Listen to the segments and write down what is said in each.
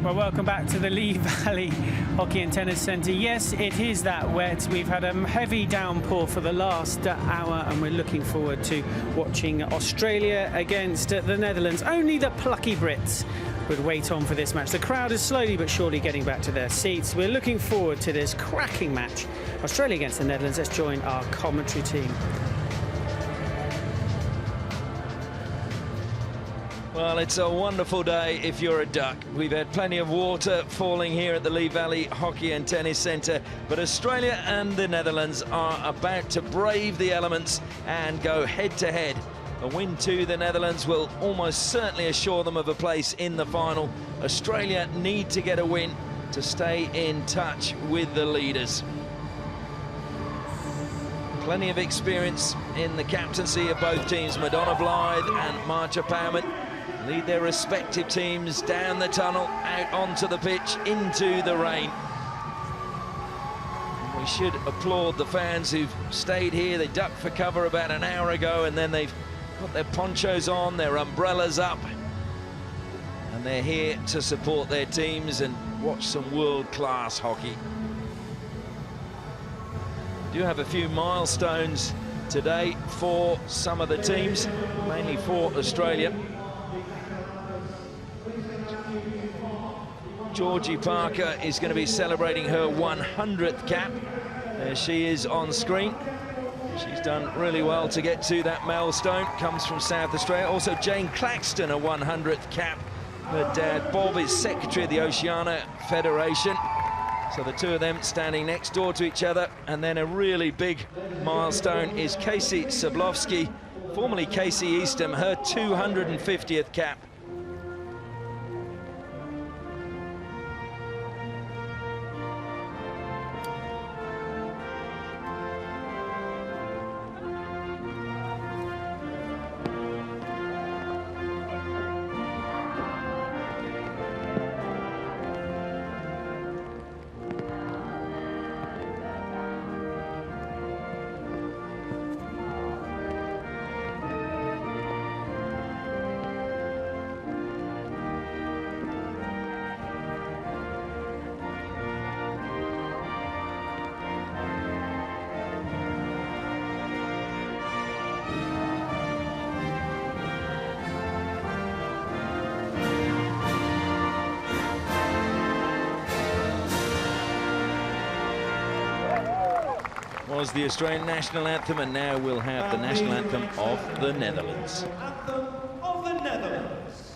Well, welcome back to the Lee Valley Hockey and Tennis Centre. Yes, it is that wet. We've had a heavy downpour for the last hour, and we're looking forward to watching Australia against the Netherlands. Only the plucky Brits would wait on for this match. The crowd is slowly but surely getting back to their seats. We're looking forward to this cracking match. Australia against the Netherlands. Let's join our commentary team. Well, it's a wonderful day if you're a duck. We've had plenty of water falling here at the Lee Valley Hockey and Tennis Centre, but Australia and the Netherlands are about to brave the elements and go head-to-head. A win to the Netherlands will almost certainly assure them of a place in the final. Australia need to get a win to stay in touch with the leaders. Plenty of experience in the captaincy of both teams. Madonna Blythe and Marcia Powman lead their respective teams down the tunnel, out onto the pitch, into the rain. And we should applaud the fans who've stayed here. They ducked for cover about an hour ago, and then they've got their ponchos on, their umbrellas up, and they're here to support their teams and watch some world-class hockey. We do have a few milestones today for some of the teams, mainly for Australia. Georgie Parker is going to be celebrating her 100th cap. There she is on screen. She's done really well to get to that milestone. Comes from South Australia. Also Jane Claxton, a 100th cap. Her dad Bob is secretary of the Oceania Federation. So the two of them standing next door to each other. And then a really big milestone is Casey Sablowski, formerly Casey Eastham, her 250th cap. Was the Australian national anthem, and now we'll have the national anthem of the Netherlands. Anthem of the Netherlands.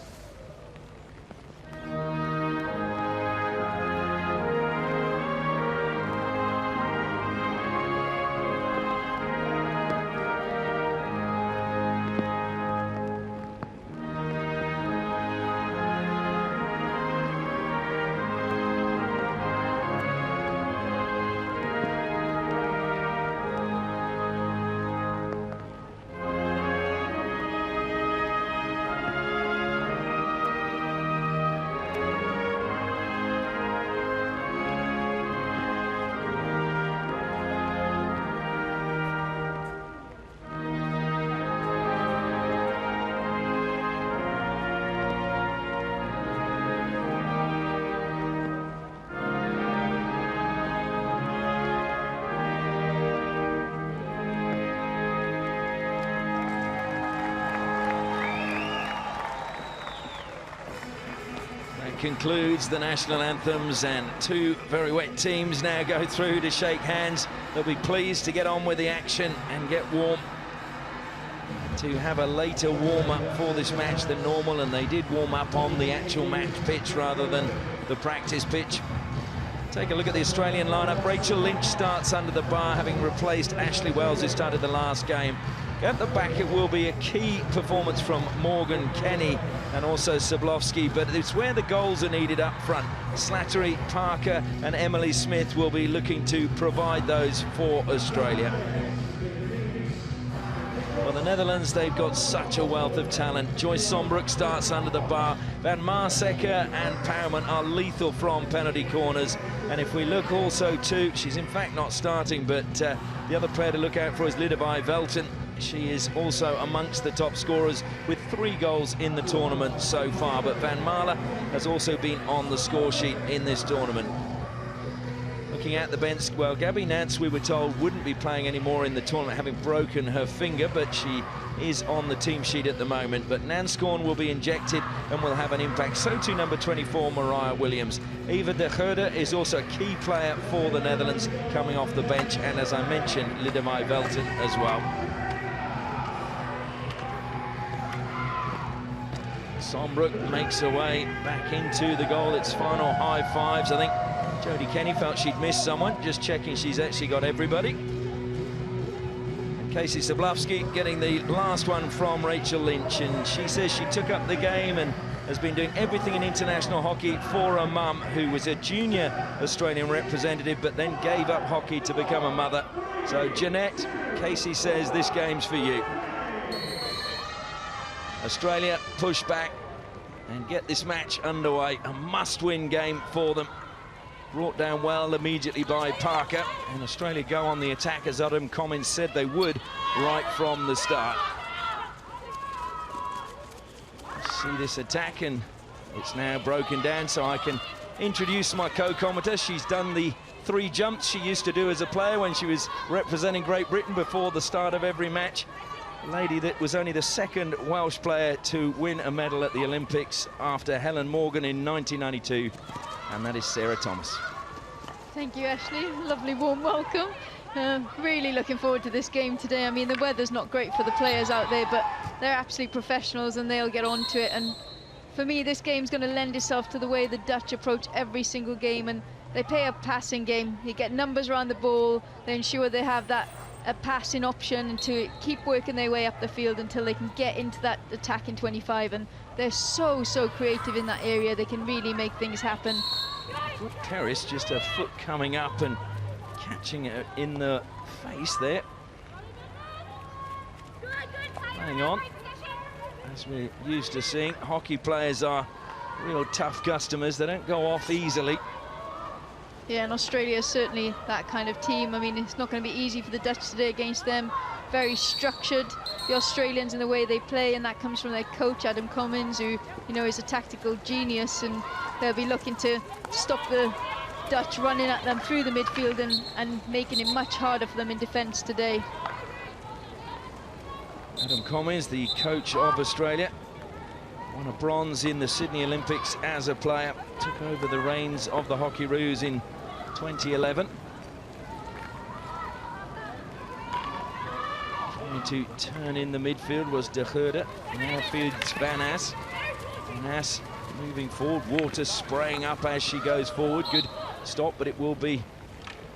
Concludes the national anthems, and two very wet teams now go through to shake hands. They'll be pleased to get on with the action and get warm, to have a later warm-up for this match than normal, and they did warm up on the actual match pitch rather than the practice pitch. Take a look at the Australian lineup. Rachel Lynch starts under the bar, having replaced Ashley Wells, who started the last game. At the back, it will be a key performance from Morgan Kenny and also Sablowski, but it's where the goals are needed up front. Slattery, Parker and Emily Smith will be looking to provide those for Australia. Well, the Netherlands, they've got such a wealth of talent. Joyce Sombroek starts under the bar. Van Maaseker and Pouwman are lethal from penalty corners. And if we look also too, she's in fact not starting, but the other player to look out for is Lidevi Velten. She is also amongst the top scorers with 3 goals in the tournament so far. But Van Malen has also been on the score sheet in this tournament. Looking at the bench, well, Gabby Nance, we were told, wouldn't be playing anymore in the tournament, having broken her finger, but she is on the team sheet at the moment. But Nanscorn will be injected and will have an impact. So too number 24, Mariah Williams. Eva de Geerde is also a key player for the Netherlands coming off the bench. And as I mentioned, Lidevi Velten as well. Sombrook makes her way back into the goal. It's final high fives. I think Jodie Kenny felt she'd missed someone. Just checking she's actually got everybody. And Casey Sablovsky getting the last one from Rachel Lynch. And she says she took up the game and has been doing everything in international hockey for her mum, who was a junior Australian representative, but then gave up hockey to become a mother. So Jeanette, Casey says this game's for you. Australia push back and get this match underway. A must-win game for them. Brought down well immediately by Parker, and Australia go on the attack as Adam Commins said they would right from the start. See this attack, and it's now broken down, so I can introduce my co-commentator. She's done the 3 jumps she used to do as a player when she was representing Great Britain before the start of every match. A lady that was only the 2nd Welsh player to win a medal at the Olympics after Helen Morgan in 1992. And that is Sarah Thomas. Thank you, Ashley. Lovely warm welcome. Really looking forward to this game today. I mean, the weather's not great for the players out there, but they're absolute professionals and they'll get on to it. And for me, this game's going to lend itself to the way the Dutch approach every single game. And they play a passing game. You get numbers around the ball. They ensure they have that a passing option and to keep working their way up the field until they can get into that attacking 25. And they're so creative in that area. They can really make things happen. Foot Terrace, just a foot coming up and catching it in the face there. Hang on. As we're used to seeing, hockey players are real tough customers. They don't go off easily. Yeah, and Australia is certainly that kind of team. I mean, it's not going to be easy for the Dutch today against them. Very structured, the Australians, in the way they play, and that comes from their coach, Adam Commins, who, you know, is a tactical genius, and they'll be looking to stop the Dutch running at them through the midfield and making it much harder for them in defence today. Adam Commins, the coach of Australia, won a bronze in the Sydney Olympics as a player, took over the reins of the Hockeyroos in 2011. Trying to turn in the midfield was de Geerde. Now feeds Van As. Van As moving forward, water spraying up as she goes forward. Good stop, but it will be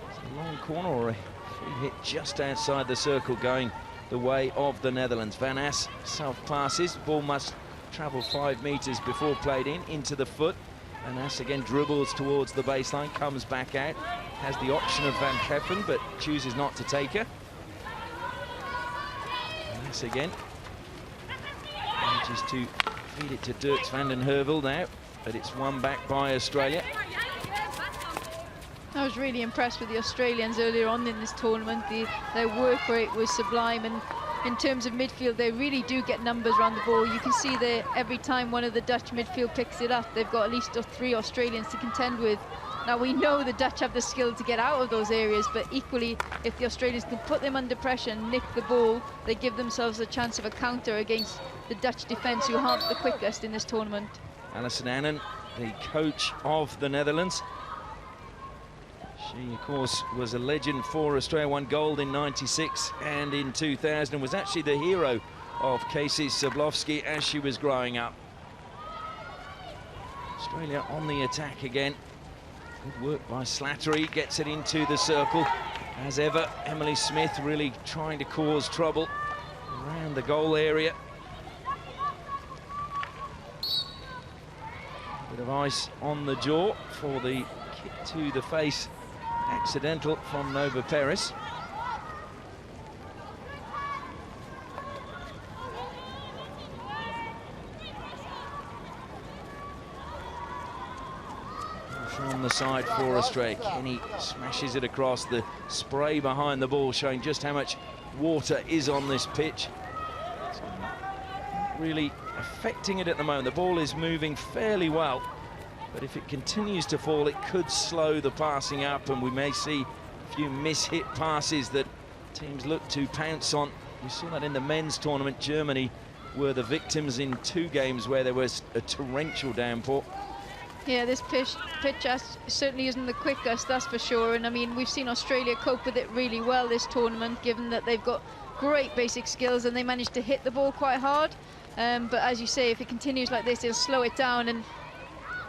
a long corner or a free hit just outside the circle going the way of the Netherlands. Van As self-passes. Ball must travel 5 meters before played into the foot. Van As again dribbles towards the baseline, comes back out. Has the option of Van Geffen, but chooses not to take her. Van As again. Manages to feed it to Dirks van den Heuvel now, but it's won back by Australia. I was really impressed with the Australians earlier on in this tournament. Their work rate was sublime, and in terms of midfield, they really do get numbers around the ball. You can see that every time one of the Dutch midfield picks it up, they've got at least 3 Australians to contend with. Now, we know the Dutch have the skill to get out of those areas, but equally, if the Australians can put them under pressure and nick the ball, they give themselves a chance of a counter against the Dutch defence, who aren't the quickest in this tournament. Alison Annan, the coach of the Netherlands. She, of course, was a legend for Australia, won gold in '96 and in 2000, was actually the hero of Casey Sablovsky as she was growing up. Australia on the attack again. Good work by Slattery, gets it into the circle. As ever, Emily Smith really trying to cause trouble around the goal area. Bit of ice on the jaw for the kick to the face. Accidental from Nova Peris. from the side for Australia. Kenny smashes it across. The spray behind the ball showing just how much water is on this pitch. It's not really affecting it at the moment. The ball is moving fairly well, but if it continues to fall, it could slow the passing up, and we may see a few miss-hit passes that teams look to pounce on. We saw that in the men's tournament. Germany were the victims in 2 games where there was a torrential downpour. Yeah, this pitch certainly isn't the quickest, that's for sure. And I mean, we've seen Australia cope with it really well this tournament, given that they've got great basic skills and they managed to hit the ball quite hard. But as you say, if it continues like this, it'll slow it down. And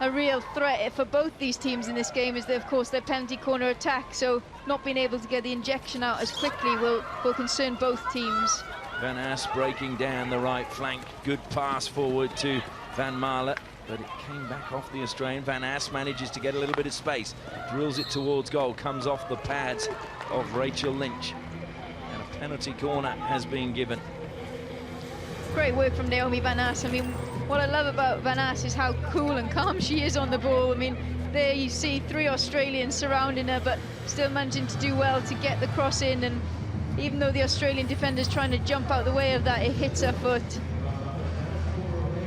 a real threat for both these teams in this game is, of course, their penalty corner attack. So not being able to get the injection out as quickly will concern both teams. Van Ass breaking down the right flank. Good pass forward to Van Marle, but it came back off the Australian. Van Ass manages to get a little bit of space, drills it towards goal, comes off the pads of Rachel Lynch. And a penalty corner has been given. Great work from Naomi Van Ass. I mean, what I love about Van Ass is how cool and calm she is on the ball. I mean, there you see 3 Australians surrounding her, but still managing to do well to get the cross in. And even though the Australian defender's trying to jump out the way of that, it hits her foot.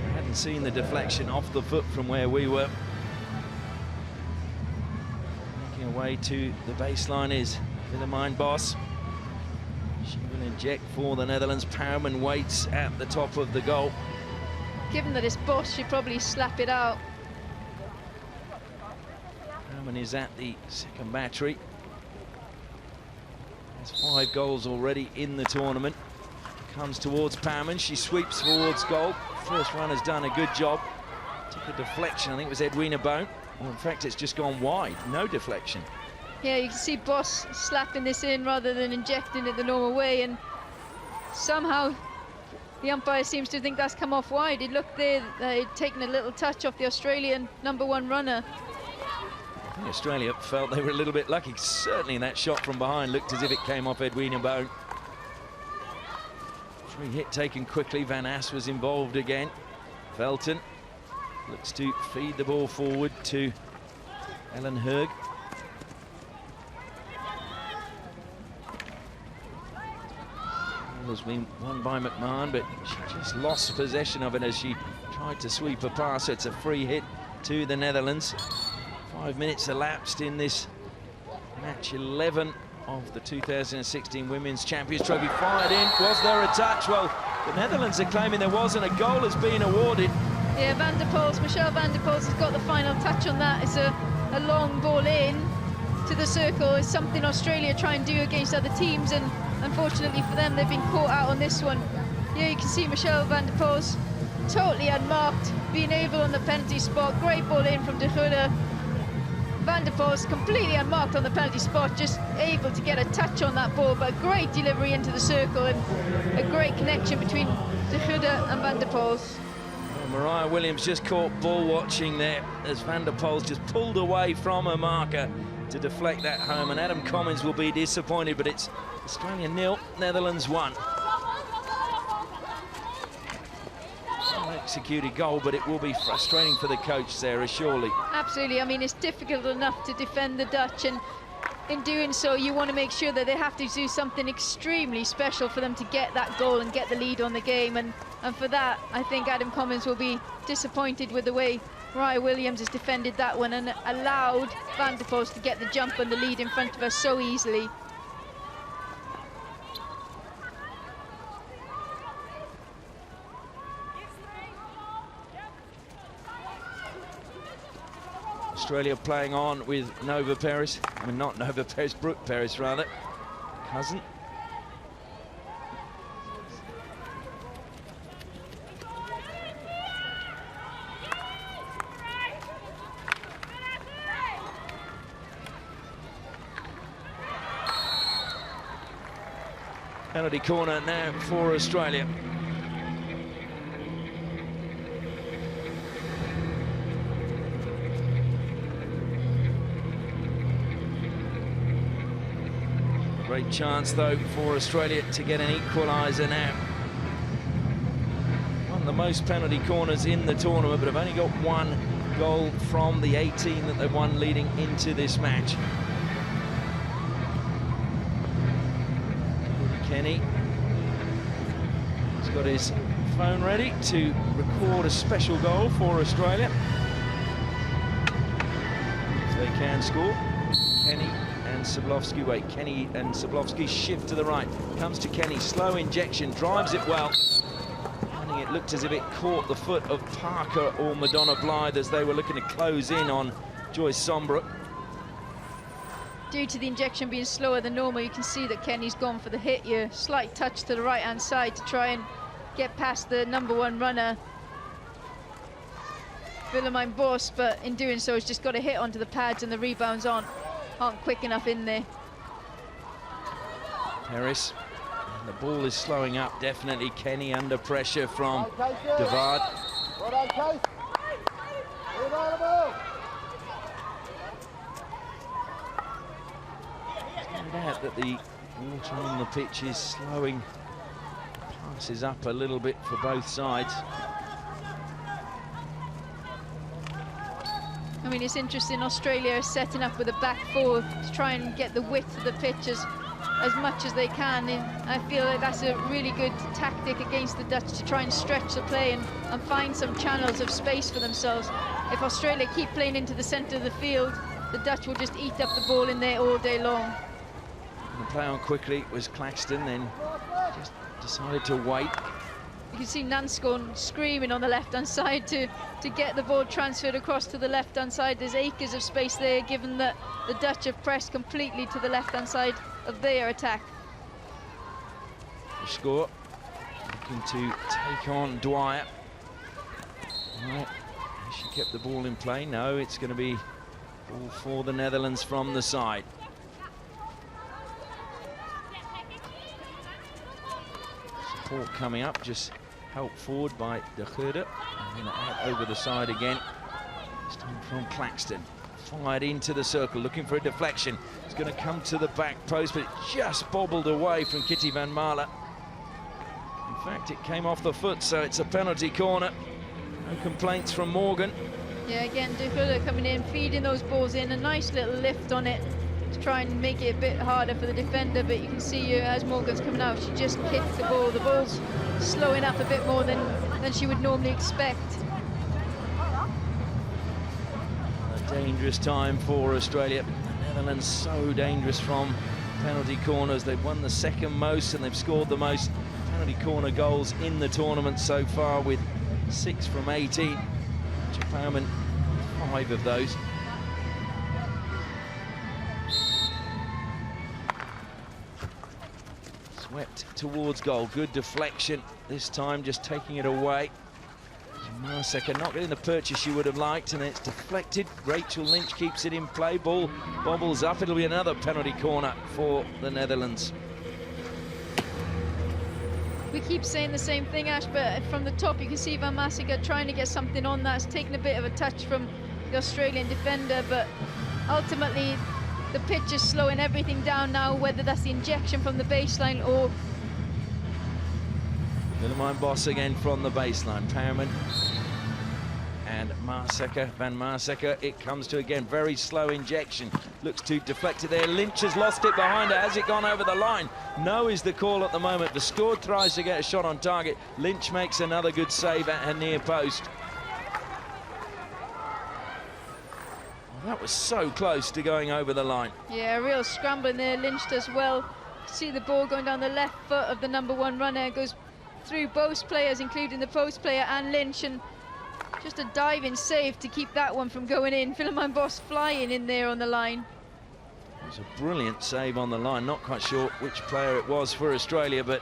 I hadn't seen the deflection off the foot from where we were. Making her way to the baseline is Willemijn Bos. She will inject for the Netherlands. Powerman waits at the top of the goal. Given that it's Bosch, she'd probably slap it out. Powerman is at the second battery. There's 5 goals already in the tournament. Comes towards Powerman. She sweeps towards goal. First runner's done a good job. Took a deflection. I think it was Edwina Bone. Well, in fact, it's just gone wide. No deflection. Yeah, you can see Boss slapping this in rather than injecting it the normal way, and somehow the umpire seems to think that's come off wide. It looked there that he'd taken a little touch off the Australian #1 runner. I think Australia felt they were a little bit lucky. Certainly that shot from behind looked as if it came off Edwina Bone. Free hit taken quickly. Van Ass was involved again. Velton looks to feed the ball forward to Ellen Herg. Ball has been won by McMahon, but she just lost possession of it as she tried to sweep a pass. So it's a free hit to the Netherlands. 5 minutes elapsed in this match 11 of the 2016 Women's Champions Trophy. Fired in. Was there a touch? Well, the Netherlands are claiming there wasn't. A goal has been awarded. Yeah, Van der Poels, Michelle Van der Poels has got the final touch on that. It's a long ball in to the circle. It's something Australia try and do against other teams, and unfortunately for them, they've been caught out on this one. Yeah, you can see Michelle Van der Poels totally unmarked, being able on the penalty spot. Great ball in from De Goede. Van der Poels completely unmarked on the penalty spot, just able to get a touch on that ball, but great delivery into the circle and a great connection between De Goede and Van der Poels. Well, Mariah Williams just caught ball watching there as Van der Poels just pulled away from her marker to deflect that home, and Adam Commins will be disappointed, but it's Australia 0, Netherlands 1. Executed goal, but it will be frustrating for the coach, Sarah, surely. Absolutely. I mean, it's difficult enough to defend the Dutch, and in doing so, you want to make sure that they have to do something extremely special for them to get that goal and get the lead on the game. And for that, I think Adam Commins will be disappointed with the way Mariah Williams has defended that one and allowed Van der Poels to get the jump and the lead in front of her so easily. Australia playing on with Nova Peris. I mean, not Nova Peris, Brooke Peris, rather. Cousin. Penalty corner now for Australia. Great chance, though, for Australia to get an equaliser now. Won the most penalty corners in the tournament, but have only got one goal from the 18 that they won leading into this match. Kenny has got his phone ready to record a special goal for Australia. If they can score. Kenny and Sablovsky, wait, Kenny and Sablovsky shift to the right. Comes to Kenny, slow injection, drives it well. It looked as if it caught the foot of Parker or Madonna Blythe as they were looking to close in on Joyce Sombrook. Due to the injection being slower than normal, you can see that Kenny's gone for the hit here. Slight touch to the right-hand side to try and get past the #1 runner, Willemijn Bos, but in doing so, he's just got a hit onto the pads and the rebounds aren't quick enough in there. Harris. The ball is slowing up, definitely. Kenny under pressure from Devard. No doubt that the water on the pitch is slowing passes up a little bit for both sides. I mean, it's interesting, Australia is setting up with a back four to try and get the width of the pitch as much as they can. And I feel like that's a really good tactic against the Dutch to try and stretch the play and find some channels of space for themselves. If Australia keep playing into the centre of the field, the Dutch will just eat up the ball in there all day long. The play on quickly was Claxton, then just decided to wait. You can see Nanscombe screaming on the left-hand side to get the ball transferred across to the left-hand side. There's acres of space there, given that the Dutch have pressed completely to the left-hand side of their attack. The score, looking to take on Dwyer. Right, she kept the ball in play. No, it's going to be ball for the Netherlands from the side. Support coming up, just helped forward by De Geurde. And then out over the side again. This time from Claxton. Fired into the circle, looking for a deflection. It's going to come to the back post, but it just bobbled away from Kitty van Marle. In fact, it came off the foot, so it's a penalty corner. No complaints from Morgan. Yeah, again, De Geurde coming in, feeding those balls in. A nice little lift on it to try and make it a bit harder for the defender, but you can see as Morgan's coming out, she just kicked the ball. The ball's slowing up a bit more than she would normally expect. A dangerous time for Australia. The Netherlands so dangerous from penalty corners. They've won the second most and they've scored the most penalty corner goals in the tournament so far, with 6 from 18. Japan 5 of those. Swept towards goal, good deflection this time, just taking it away. Marseka not getting the purchase she would have liked, and it's deflected. Rachel Lynch keeps it in play, ball bobbles up. It'll be another penalty corner for the Netherlands. We keep saying the same thing, Ash, but from the top you can see Van Marseka trying to get something on that. It's taken a bit of a touch from the Australian defender, but ultimately the pitch is slowing everything down now, whether that's the injection from the baseline or... Willemijn Bos again from the baseline. Perriman and Marseka, Van Marseka, it comes to again, very slow injection. Looks to deflect it there. Lynch has lost it behind her. Has it gone over the line? No is the call at the moment. The score tries to get a shot on target. Lynch makes another good save at her near post. That was so close to going over the line. Yeah, a real scrambling there. Lynch does well. See the ball going down the left foot of the #1 runner. It goes through both players, including the post player and Lynch, and just a diving save to keep that one from going in. Willemijn Bos flying in there on the line. It was a brilliant save on the line. Not quite sure which player it was for Australia, but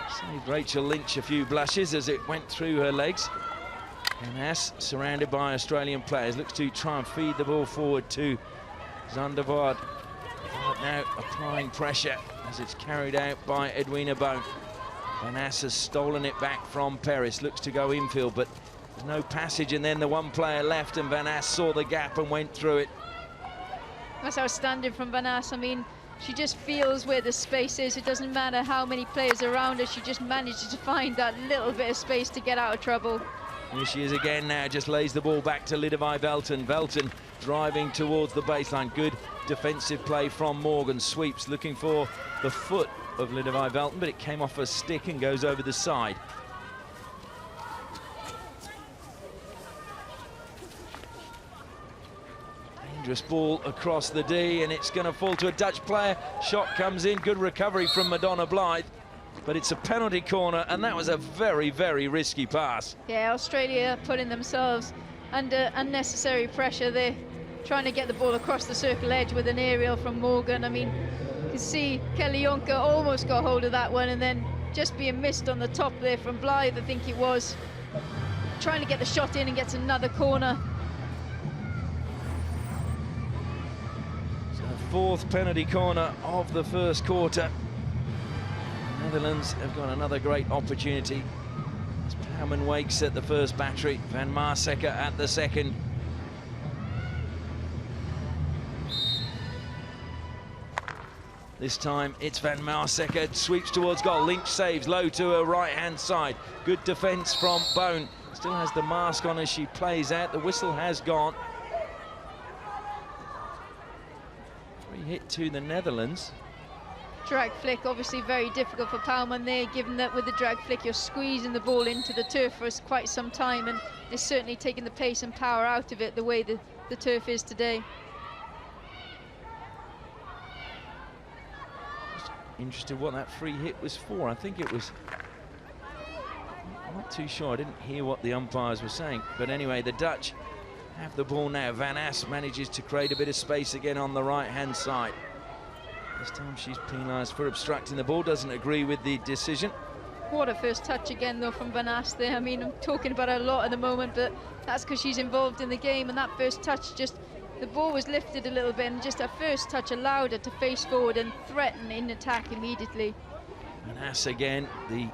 saved Rachel Lynch a few blushes as it went through her legs. And Haas, surrounded by Australian players, looks to try and feed the ball forward to Zandvoort. Now applying pressure as it's carried out by Edwina Bone. Van Ass has stolen it back from Peris, looks to go infield, but there's no passage, and then the one player left, and Van Ass saw the gap and went through it. That's outstanding from Van Ass. I mean, she just feels where the space is. It doesn't matter how many players around her, she just manages to find that little bit of space to get out of trouble. Here she is again now, just lays the ball back to Lidovai Velton. Velton driving towards the baseline. Good defensive play from Morgan. Sweeps, looking for the foot of Lidovai Velton, but it came off a stick and goes over the side. Dangerous ball across the D, and it's going to fall to a Dutch player. Shot comes in, good recovery from Madonna Blythe. But it's a penalty corner, and that was a very, very risky pass. Yeah, Australia putting themselves under unnecessary pressure. They're trying to get the ball across the circle edge with an aerial from Morgan. I mean, you can see Kelly Yonka almost got hold of that one, and then just being missed on the top there from Blythe, I think it was. Trying to get the shot in and gets another corner. So fourth penalty corner of the first quarter. Netherlands have got another great opportunity. As Plowman wakes at the first battery, Van Maasekke at the second. This time it's Van Maasekke, sweeps towards goal. Lynch saves, low to her right-hand side. Good defence from Bone. Still has the mask on as she plays out. The whistle has gone. Free hit to the Netherlands. Drag flick, obviously very difficult for Plowman there, given that with the drag flick you're squeezing the ball into the turf for quite some time, and it's certainly taking the pace and power out of it the way the turf is today. Just interested what that free hit was for. I think it was... I'm not too sure. I didn't hear what the umpires were saying. But anyway, the Dutch have the ball now. Van As manages to create a bit of space again on the right-hand side. This time she's penalised for obstructing the ball, doesn't agree with the decision. What a first touch again though from Van As there. I mean, I'm talking about her a lot at the moment, but that's because she's involved in the game, and that first touch, just the ball was lifted a little bit, and just her first touch allowed her to face forward and threaten in attack immediately. Van As again, the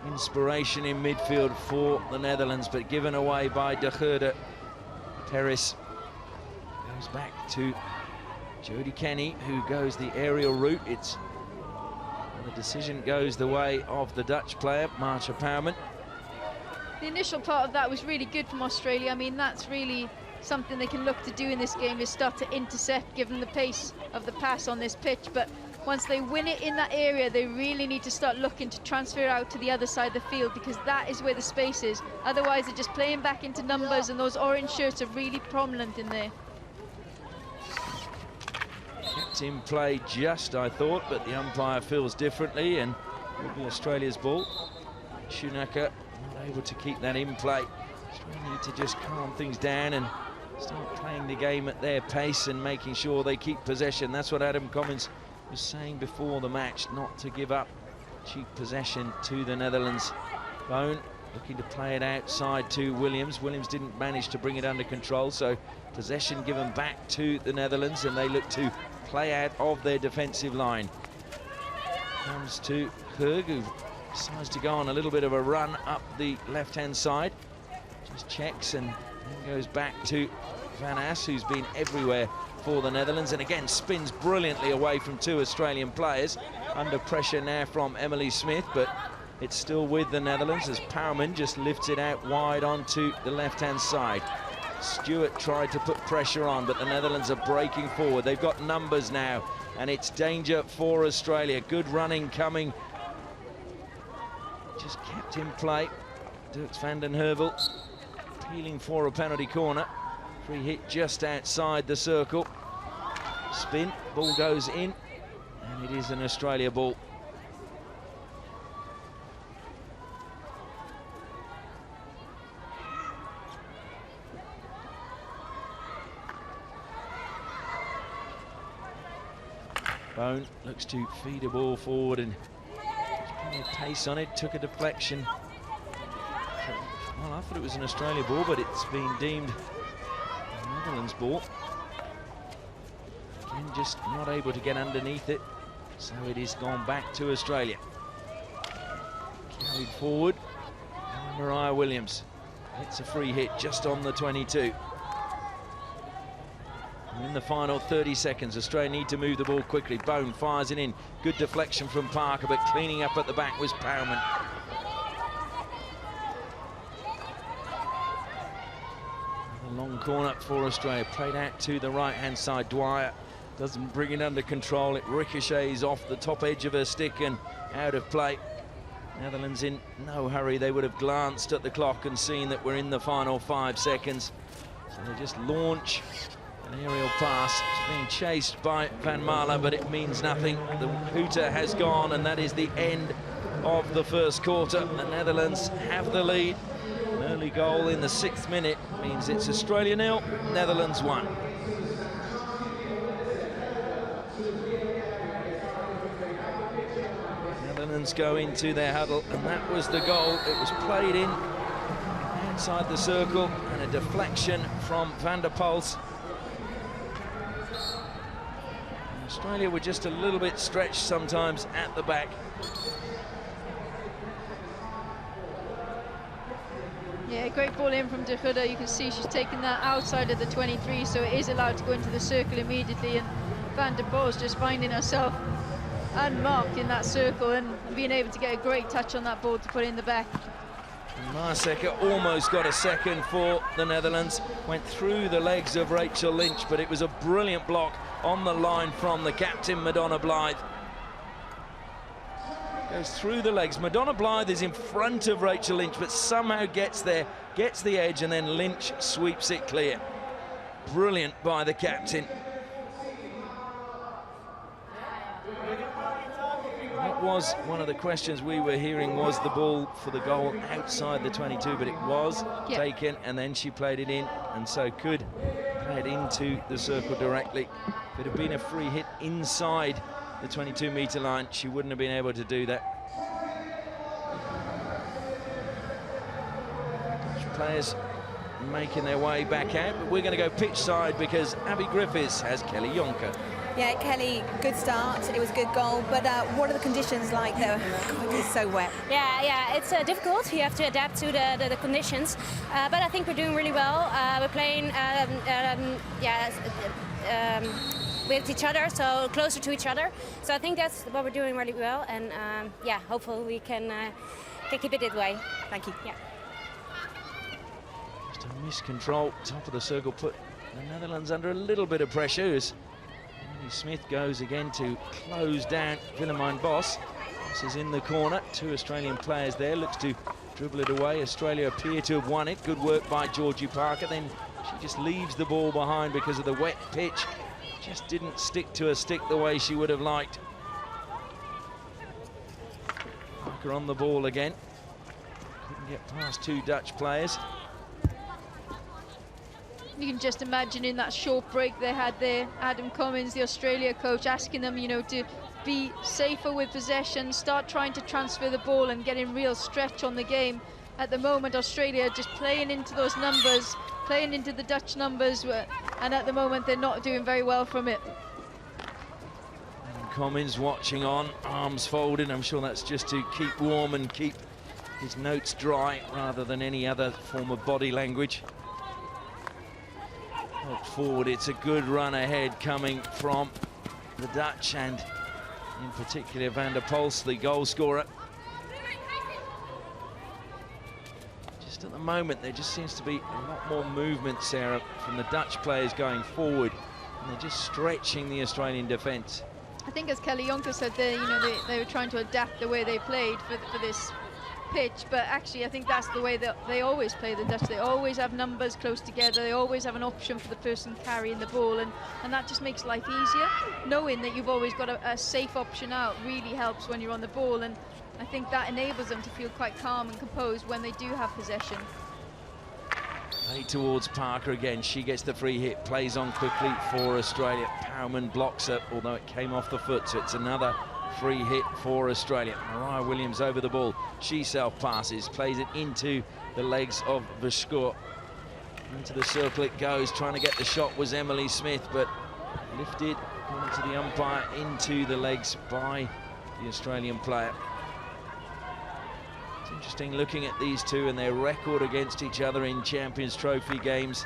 inspiration in midfield for the Netherlands, but given away by De Geerde. Terrace goes back to Jodie Kenny, who goes the aerial route. The decision goes the way of the Dutch player, Marcia Pouwman. The initial part of that was really good from Australia. I mean, that's really something they can look to do in this game, is start to intercept, given the pace of the pass on this pitch. But once they win it in that area, they really need to start looking to transfer out to the other side of the field, because that is where the space is. Otherwise, they're just playing back into numbers, and those orange shirts are really prominent in there. Kept in play just, I thought, but the umpire feels differently, and it will be Australia's ball. Schoenecker not able to keep that in play. Australia need to just calm things down and start playing the game at their pace and making sure they keep possession. That's what Adam Commins was saying before the match, not to give up cheap possession to the Netherlands. Bone looking to play it outside to Williams. Williams didn't manage to bring it under control, so possession given back to the Netherlands, and they look to play out of their defensive line. Comes to Hurg, who decides to go on a little bit of a run up the left-hand side. Just checks and then goes back to Van As, who's been everywhere for the Netherlands, and again spins brilliantly away from two Australian players. Under pressure now from Emily Smith, but it's still with the Netherlands as Pouwman just lifts it out wide onto the left-hand side. Stewart tried to put pressure on, but the Netherlands are breaking forward. They've got numbers now, and it's danger for Australia. Good running coming. Just kept in play. Dirks van den Heuvel appealing for a penalty corner. Free hit just outside the circle. Spin, ball goes in, and it is an Australia ball. Bone looks to feed a ball forward, and there's plenty of pace on it. Took a deflection. Well, I thought it was an Australia ball, but it's been deemed a Netherlands ball. Again, just not able to get underneath it, so it is gone back to Australia. Carried forward by Mariah Williams. It's a free hit just on the 22. In the final 30 seconds, Australia need to move the ball quickly. Bone fires it in. Good deflection from Parker, but cleaning up at the back was Pouwman. Long corner for Australia, played out to the right-hand side. Dwyer doesn't bring it under control. It ricochets off the top edge of her stick and out of play. Netherlands in no hurry. They would have glanced at the clock and seen that we're in the final 5 seconds. So they just launch an aerial pass. It's being chased by Van Marle, but it means nothing. The hooter has gone, and that is the end of the first quarter. The Netherlands have the lead. An early goal in the 6th minute means it's Australia 0, Netherlands 1. Netherlands go into their huddle, and that was the goal. It was played in outside the circle, and a deflection from Van der Poels. Australia were just a little bit stretched sometimes at the back. Yeah, great ball in from De Gudde. You can see she's taken that outside of the 23, so it is allowed to go into the circle immediately, and Van der Poels just finding herself unmarked in that circle and being able to get a great touch on that ball to put in the back. Marseka almost got a second for the Netherlands, went through the legs of Rachel Lynch, but it was a brilliant block on the line from the captain, Madonna Blythe. Goes through the legs. Madonna Blythe is in front of Rachel Lynch, but somehow gets there, gets the edge, and then Lynch sweeps it clear. Brilliant by the captain. That was one of the questions we were hearing, was the ball for the goal outside the 22, but it was taken, and then she played it in, and so could play it into the circle directly. If it had been a free hit inside the 22-meter line, she wouldn't have been able to do that. Dutch players making their way back out, but we're going to go pitch side because Abby Griffiths has Kelly Jonker. Yeah, Kelly, good start. It was a good goal, but what are the conditions like though? God, it's so wet. Yeah, it's difficult. You have to adapt to the conditions, but I think we're doing really well. We're playing with each other, so closer to each other. So I think that's what we're doing really well, and yeah, hopefully we can keep it that way. Thank you. Yeah. Just a miscontrol, top of the circle, put the Netherlands under a little bit of pressure as Emily Smith goes again to close down Willemijn Bos. This is in the corner, 2 Australian players there, looks to dribble it away. Australia appear to have won it. Good work by Georgie Parker. Then she just leaves the ball behind because of the wet pitch. Just didn't stick to her stick the way she would have liked. Parker on the ball again. Couldn't get past 2 Dutch players. You can just imagine in that short break they had there, Adam Cummins, the Australia coach, asking them, you know, to be safer with possession, start trying to transfer the ball and getting real stretch on the game. At the moment, Australia just playing into those numbers, playing into the Dutch numbers, and at the moment they're not doing very well from it. And Cummins watching on, arms folded. I'm sure that's just to keep warm and keep his notes dry rather than any other form of body language. Look forward, it's a good run ahead coming from the Dutch, and in particular Van der Poels, the goal scorer. Just at the moment there just seems to be a lot more movement, Sarah, from the Dutch players going forward, and they're just stretching the Australian defence. I think as Kelly Jonker said there, you know, they were trying to adapt the way they played for this pitch, but actually I think that's the way that they always play, the Dutch. They always have numbers close together, they always have an option for the person carrying the ball, and that just makes life easier. Knowing that you've always got a safe option out really helps when you're on the ball, and I think that enables them to feel quite calm and composed when they do have possession. Play towards Parker again, she gets the free hit, plays on quickly for Australia. Powerman blocks it, although it came off the foot, so it's another free hit for Australia. Mariah Williams over the ball, she self-passes, plays it into the legs of Verschoor. Into the circle it goes, trying to get the shot was Emily Smith, but lifted according to the umpire into the legs by the Australian player. It's interesting looking at these two and their record against each other in Champions Trophy games.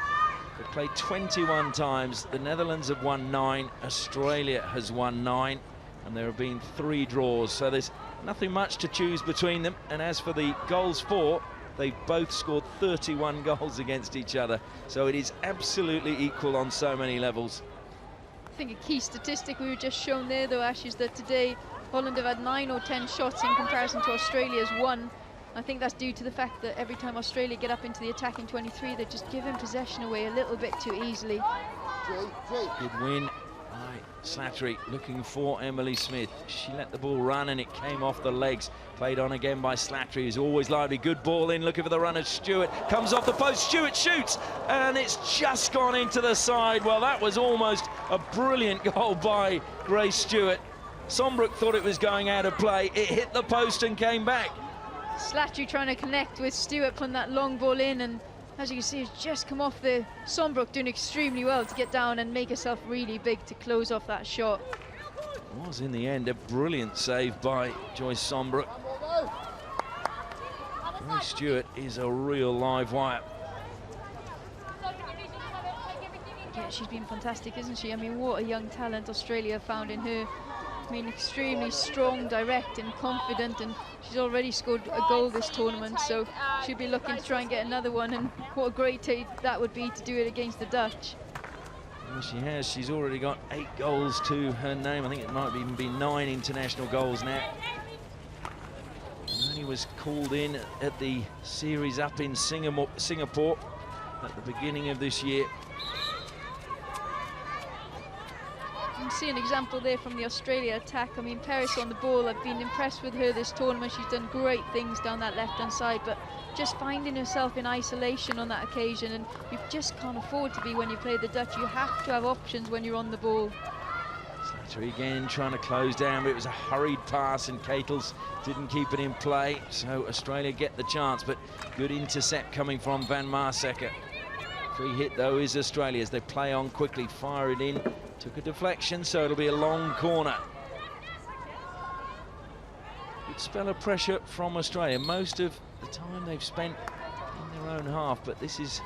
They've played 21 times, the Netherlands have won 9, Australia has won 9, and there have been 3 draws, so there's nothing much to choose between them. And as for the goals for, They've both scored 31 goals against each other, so it is absolutely equal on so many levels. I think a key statistic we were just shown there, though, Ash, is that today Holland have had 9 or 10 shots in comparison to Australia's 1. I think that's due to the fact that every time Australia get up into the attacking 23, they're just giving possession away a little bit too easily. Good win by Slattery, looking for Emily Smith. She let the ball run and it came off the legs. Played on again by Slattery, who's always lively. Good ball in, looking for the runner. Stewart comes off the post. Stewart shoots, and it's just gone into the side. Well, that was almost a brilliant goal by Grace Stewart. Sombrook thought it was going out of play. It hit the post and came back. Slattery trying to connect with Stewart, putting that long ball in, and as you can see, it's just come off the Sombrook, doing extremely well to get down and make herself really big to close off that shot. It was, in the end, a brilliant save by Joyce Sombrook. Grace Stewart is a real live wire. Yeah, she's been fantastic, isn't she? I mean, what a young talent Australia found in her. I mean, extremely strong, direct and confident, and she's already scored a goal this tournament, so she'll be looking to try and get another one, and what a great take that would be to do it against the Dutch. Well, she has. She's already got 8 goals to her name. I think it might even be 9 international goals now. Only was called in at the series up in Singapore at the beginning of this year. You can see an example there from the Australia attack. I mean, Paris on the ball, I've been impressed with her this tournament. She's done great things down that left-hand side, but just finding herself in isolation on that occasion, and you just can't afford to be when you play the Dutch. You have to have options when you're on the ball. Slattery again trying to close down, but it was a hurried pass and Keitels didn't keep it in play, so Australia get the chance, but good intercept coming from Van Marsecker. Free hit though is Australia's. They play on quickly, fire it in. Took a deflection, so it'll be a long corner. Good spell of pressure from Australia. Most of the time they've spent in their own half, but this is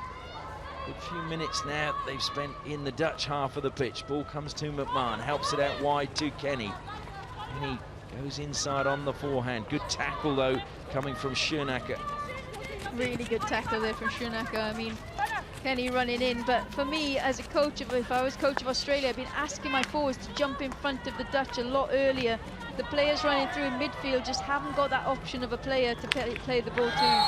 a good few minutes now they've spent in the Dutch half of the pitch. Ball comes to McMahon, helps it out wide to Kenny. Kenny goes inside on the forehand. Good tackle though coming from Schoenacker. Really good tackle there from Schoenacker. I mean, Kenny running in, but for me as a coach, if I was coach of Australia, I've been asking my forwards to jump in front of the Dutch a lot earlier. The players running through in midfield just haven't got that option of a player to play the ball to.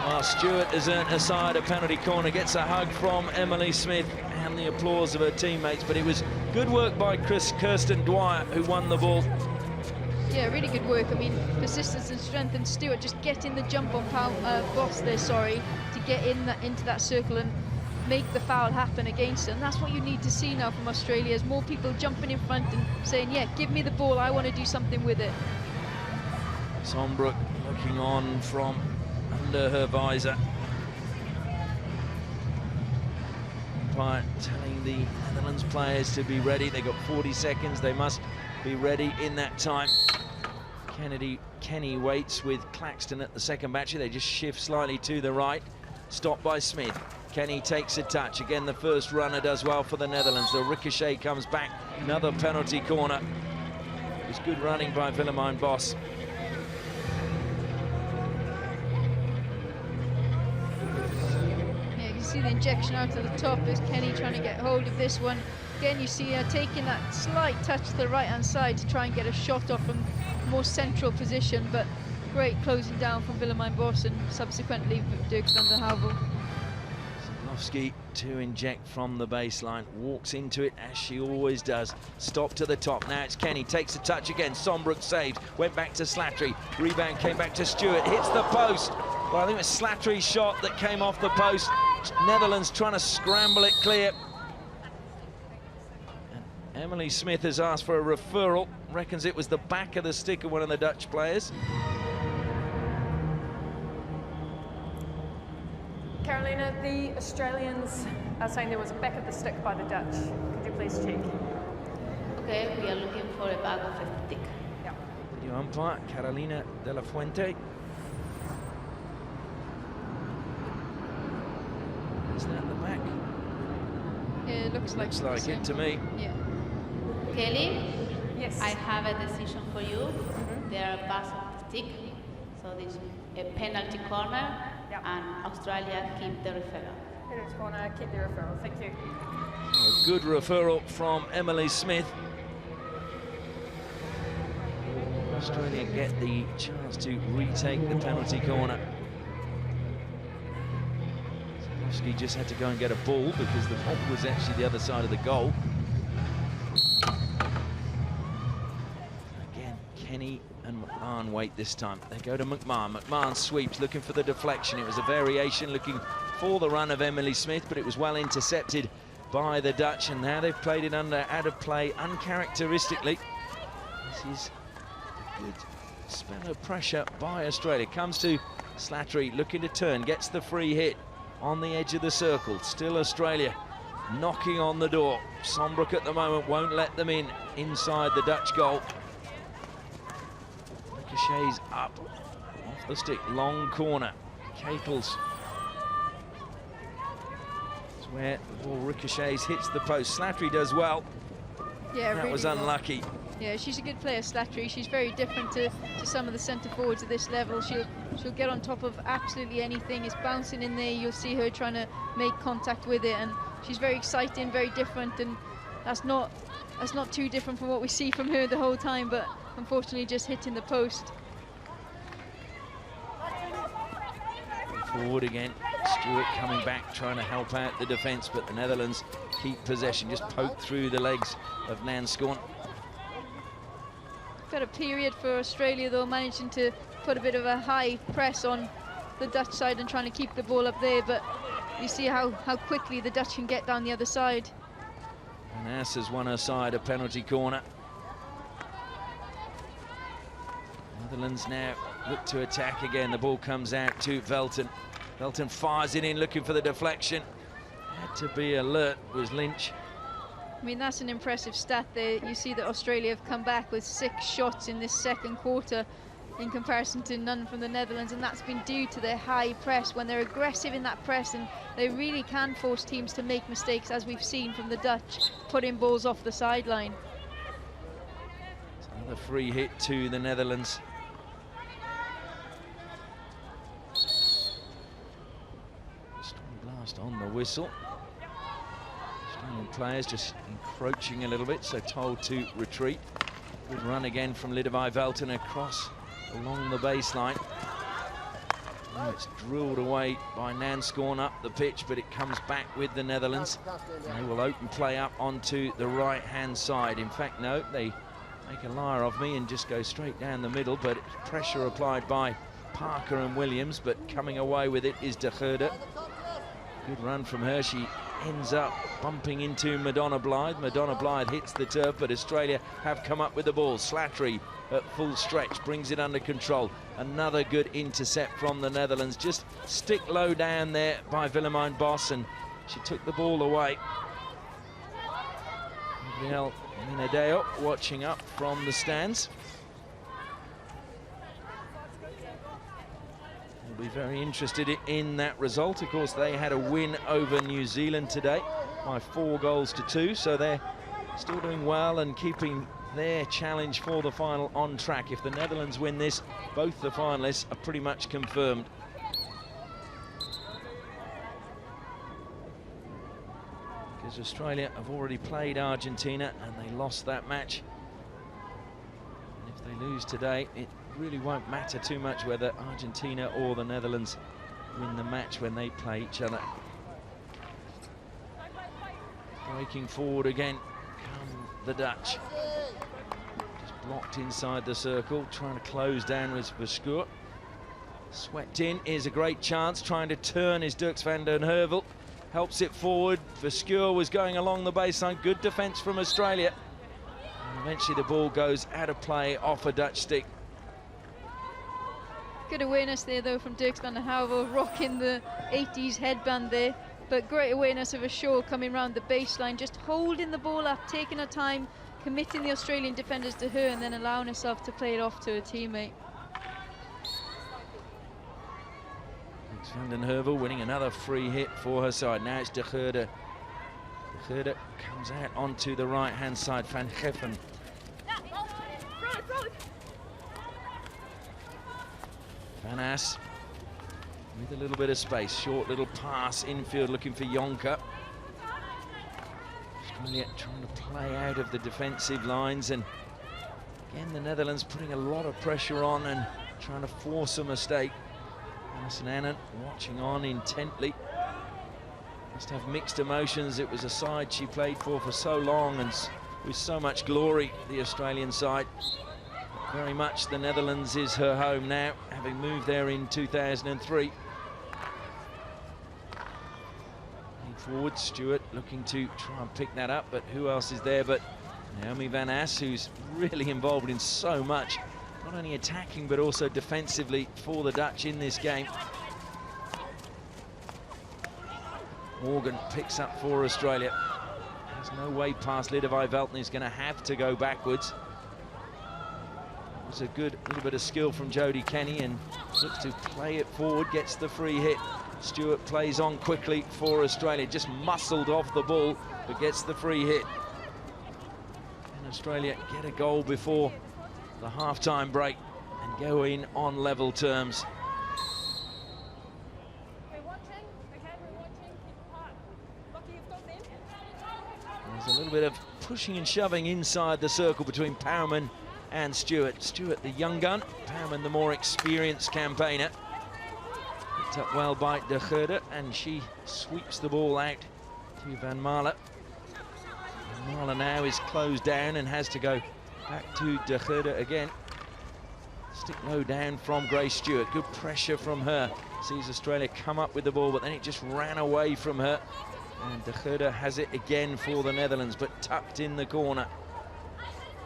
Well, Stewart has earned her side a penalty corner, gets a hug from Emily Smith and the applause of her teammates, but it was good work by Kirsten Dwyer who won the ball. Yeah, really good work. I mean, persistence and strength, and Stewart just getting the jump on Boss there, to get into that circle and make the foul happen against her. And that's what you need to see now from Australia, is more people jumping in front and saying, yeah, give me the ball, I want to do something with it. Sombrook looking on from under her visor. Umpire telling the Netherlands players to be ready. They got 40 seconds, they must be ready in that time. Kenny waits with Claxton at the second battery. They just shift slightly to the right. Stopped by Smith. Kenny takes a touch. Again, the first runner does well for the Netherlands. The ricochet comes back. Another penalty corner. It was good running by Willemijn Bos. Yeah, you can see the injection out to the top as Kenny trying to get hold of this one. Again, you see her taking that slight touch to the right-hand side to try and get a shot off from a more central position, but great closing down from Willemijn Bos and subsequently Dirk van der Havel. Zablowski to inject from the baseline, walks into it as she always does. Stop to the top, now it's Kenny, takes a touch again, Sombrook saves, went back to Slattery, rebound came back to Stewart, hits the post. Well, I think it was Slattery's shot that came off the post. Netherlands trying to scramble it clear. Emily Smith has asked for a referral, reckons it was the back of the stick of one of the Dutch players. Carolina, the Australians are saying there was a back of the stick by the Dutch. Could you please check? Okay, we are looking for a back of a stick. Yeah. Video umpire, Carolina de la Fuente. Is that the back? Yeah, it looks like it to me. Yeah. Kelly, Yes. I have a decision for you. There are backs of the stick, So this a penalty corner, and Australia keep the referral. Penalty corner, keep the referral. Thank you. A good referral from Emily Smith. Australia get the chance to retake the penalty corner. He just had to go and get a ball because the ball was actually the other side of the goal. Again, Kenny and McMahon wait this time. They go to McMahon. McMahon sweeps, looking for the deflection. It was a variation looking for the run of Emily Smith, but it was well intercepted by the Dutch, and now they've played it under out of play uncharacteristically. This is a good spell of pressure by Australia. Comes to Slattery, looking to turn, gets the free hit on the edge of the circle. Still Australia knocking on the door. Sombrook at the moment won't let them in inside the Dutch goal. Ricochets up off the stick, long corner. Caples. It's where the ball ricochets, hits the post. Slattery does well. Yeah, that really was unlucky. Well. Yeah, she's a good player, Slattery. She's very different to some of the centre forwards at this level. She'll get on top of absolutely anything. It's bouncing in there. You'll see her trying to make contact with it, and she's very exciting, very different, and that's not too different from what we see from her the whole time, but unfortunately just hitting the post. Forward again. Stewart coming back, trying to help out the defence, but the Netherlands keep possession, just poke through the legs of Nanscorn. Got a period for Australia though, managing to put a bit of a high press on the Dutch side and trying to keep the ball up there, but you see how quickly the Dutch can get down the other side. And Ass has won her side a penalty corner. Netherlands now look to attack again. The ball comes out to Velton. Velton fires it in, looking for the deflection. Had to be alert, was Lynch. I mean, that's an impressive stat there. You see that Australia have come back with 6 shots in this second quarter in comparison to none from the Netherlands, and that's been due to their high press. When they're aggressive in that press, and they really can force teams to make mistakes, as we've seen from the Dutch, putting balls off the sideline. Another free hit to the Netherlands. Strong blast on the whistle. Australian players just encroaching a little bit, so told to retreat. Good run again from Lidovai Velton across along the baseline. Oh, it's drilled away by Nanscorn up the pitch, but it comes back with the Netherlands. And they will open play up onto the right-hand side. In fact, no, they make a liar of me and just go straight down the middle, but pressure applied by Parker and Williams, but coming away with it is De Geerde. Good run from her. She ends up bumping into Madonna Blythe. Madonna Blythe hits the turf, but Australia have come up with the ball. Slattery at full stretch brings it under control. Another good intercept from the Netherlands. Just stick low down there by Willemijn Bos, and she took the ball away. Gabrielle Minadeo watching up from the stands. Be very interested in that result. Of course, they had a win over New Zealand today by 4-2, so they're still doing well and keeping their challenge for the final on track. If the Netherlands win this, both the finalists are pretty much confirmed. Because Australia have already played Argentina and they lost that match. And if they lose today, it really won't matter too much whether Argentina or the Netherlands win the match when they play each other. Breaking forward again come the Dutch. Just blocked inside the circle, trying to close down with Verschoor. Swept in is a great chance, trying to turn is Dirks van den Heuvel. Helps it forward. Verschoor was going along the baseline. Good defence from Australia. And eventually the ball goes out of play off a Dutch stick. Good awareness there though from Dirks van den Heuvel, rocking the 80s headband there, but great awareness of Verschoor coming round the baseline, just holding the ball up, taking her time, committing the Australian defenders to her, and then allowing herself to play it off to her teammate. Dirks van den Heuvel winning another free hit for her side. Now it's De Geerde. De Geerde comes out onto the right-hand side. Van Geffen. Van As with a little bit of space. Short little pass infield looking for Jonker. Australia trying to play out of the defensive lines, and again the Netherlands putting a lot of pressure on and trying to force a mistake. Alison Annan watching on intently. Must have mixed emotions. It was a side she played for so long and with so much glory, the Australian side. Very much the Netherlands is her home now, having moved there in 2003. Forward, Stewart looking to try and pick that up, but who else is there but Naomi Van As, who's really involved in so much, not only attacking but also defensively for the Dutch in this game. Morgan picks up for Australia. There's no way past Lidevi Velten is going to have to go backwards. It was a good little bit of skill from Jodie Kenny and looks to play it forward, gets the free hit. Stewart plays on quickly for Australia, just muscled off the ball, but gets the free hit. And Australia get a goal before the half-time break and go in on level terms. There's a little bit of pushing and shoving inside the circle between Powerman and Stewart. Stewart, the young gun, Powerman, the more experienced campaigner. Picked up well by De Geerde, and she sweeps the ball out to Van Malen. Van Malen now is closed down and has to go back to De Geerde again. Stick low down from Grace Stewart. Good pressure from her. Sees Australia come up with the ball, but then it just ran away from her. And De Geerde has it again for the Netherlands, but tucked in the corner.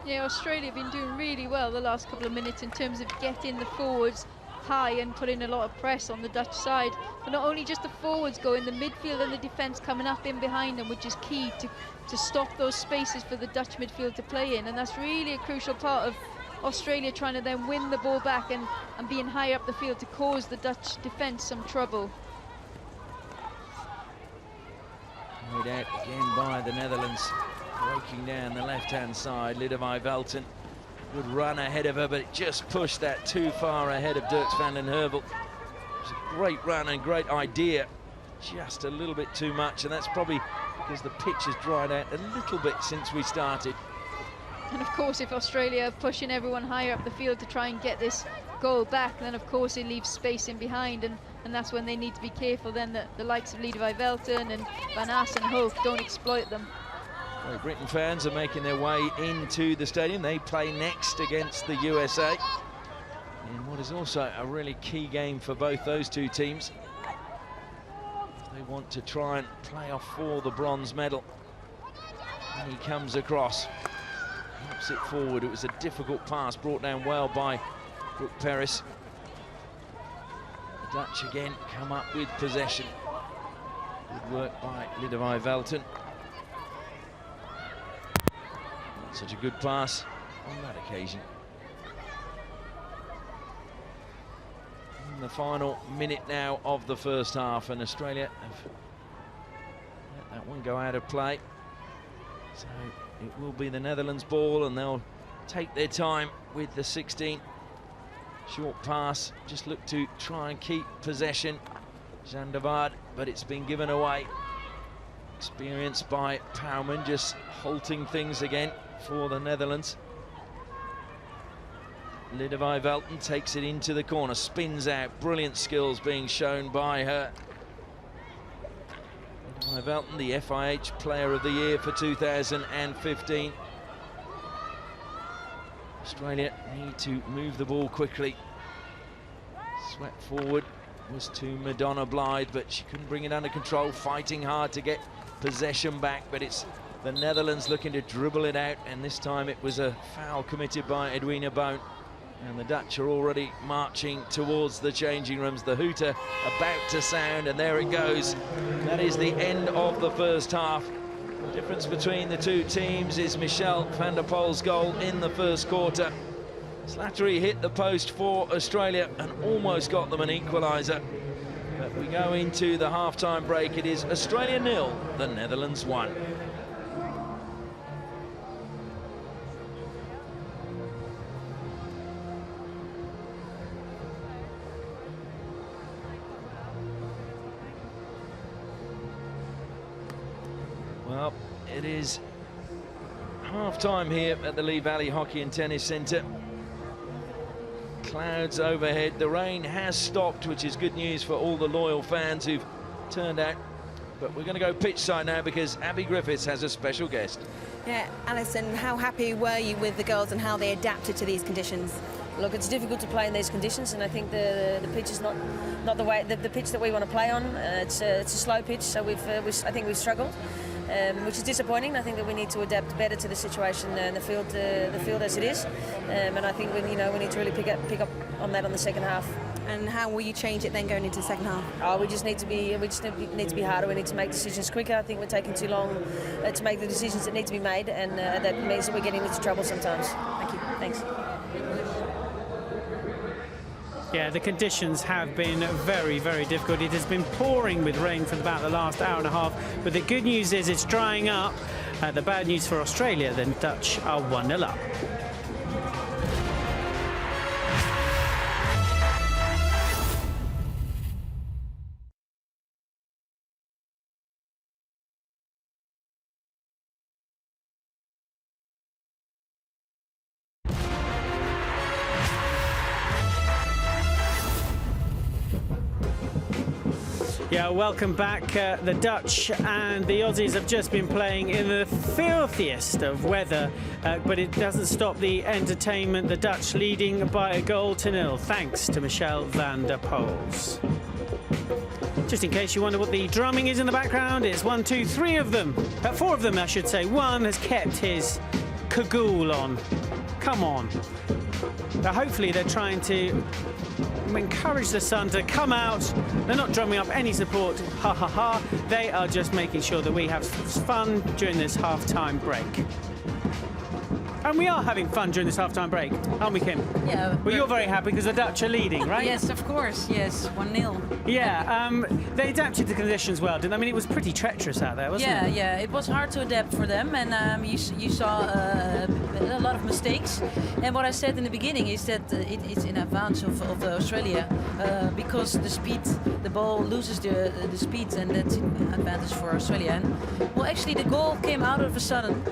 Yeah, Australia have been doing really well the last couple of minutes in terms of getting the forwards high and putting a lot of press on the Dutch side. But not only just the forwards going, the midfield and the defence coming up in behind them, which is key to stop those spaces for the Dutch midfield to play in. And that's really a crucial part of Australia trying to then win the ball back and being high up the field to cause the Dutch defence some trouble. Carried out again by the Netherlands, breaking down the left-hand side. Lidevi Velten, good run ahead of her, but it just pushed that too far ahead of Dirks van den Heuvel. It was a great run and great idea, just a little bit too much, and that's probably because the pitch has dried out a little bit since we started. And of course, if Australia are pushing everyone higher up the field to try and get this goal back, then of course it leaves space in behind, and that's when they need to be careful then that the likes of Lidevi Velten and Van As and Hoog don't exploit them. Great Britain fans are making their way into the stadium. They play next against the USA in what is also a really key game for both those two teams. They want to try and play off for the bronze medal. And he comes across, helps it forward. It was a difficult pass brought down well by Brooke Peris. The Dutch again come up with possession. Good work by Lidevi Velten. Such a good pass on that occasion. In the final minute now of the first half, and Australia have let that one go out of play. So it will be the Netherlands' ball, and they'll take their time with the 16. Short pass, just look to try and keep possession. Jeanne de Waard, but it's been given away. Experienced by Powerman, just halting things again for the Netherlands. Lidevi Velten takes it into the corner, spins out, brilliant skills being shown by her. Lidevi Velten, the FIH Player of the Year for 2015. Australia need to move the ball quickly. Swept forward was to Madonna Blythe, but she couldn't bring it under control, fighting hard to get possession back, but it's the Netherlands looking to dribble it out, and this time it was a foul committed by Edwina Boon, and the Dutch are already marching towards the changing rooms. The hooter about to sound, and there it goes. That is the end of the first half. The difference between the two teams is Michelle van der Poel's goal in the first quarter. Slattery hit the post for Australia and almost got them an equaliser. But we go into the half-time break. It is Australia 0, the Netherlands 1. Well, it is half-time here at the Lee Valley Hockey and Tennis Centre. Clouds overhead. The rain has stopped, which is good news for all the loyal fans who've turned out. But we're going to go pitch side now because Abby Griffiths has a special guest. Yeah, Alison, how happy were you with the girls and how they adapted to these conditions? Look, it's difficult to play in these conditions, and I think the pitch is not the way the pitch that we want to play on. It's a slow pitch, so I think we've struggled, which is disappointing. I think that we need to adapt better to the situation and the field as it is, and I think we need to really pick up on that on the second half. And how will you change it then going into the second half? Oh, we just need to be harder. We need to make decisions quicker. I think we're taking too long to make the decisions that need to be made, and that means that we're getting into trouble sometimes. Thank you. Thanks. Yeah, the conditions have been very, very difficult. It has been pouring with rain for about the last hour and a half, but the good news is it's drying up. The bad news for Australia, then Dutch are 1-0 up. Yeah, welcome back. The Dutch and the Aussies have just been playing in the filthiest of weather, but it doesn't stop the entertainment. The Dutch leading by 1-0, thanks to Michelle van der Poels. Just in case you wonder what the drumming is in the background, it's 1, 2, 3 of them. 4 of them, I should say. One has kept his cagoule on. Come on. Now, hopefully they're trying to encourage the sun to come out. They're not drumming up any support, ha ha ha. They are just making sure that we have fun during this half-time break. And we are having fun during this half-time break, aren't we, Kim? Yeah. Well, you're very happy because the Dutch are leading, right? Yes, of course, yes, 1-0. Yeah, they adapted to conditions well, didn't they? I mean, it was pretty treacherous out there, wasn't it? Yeah, it was hard to adapt for them, and you saw a lot of mistakes. And what I said in the beginning is that it's in advance of Australia because the speed, the ball loses the speed, and that's an advantage for Australia. And, well, actually, the goal came out of a sudden,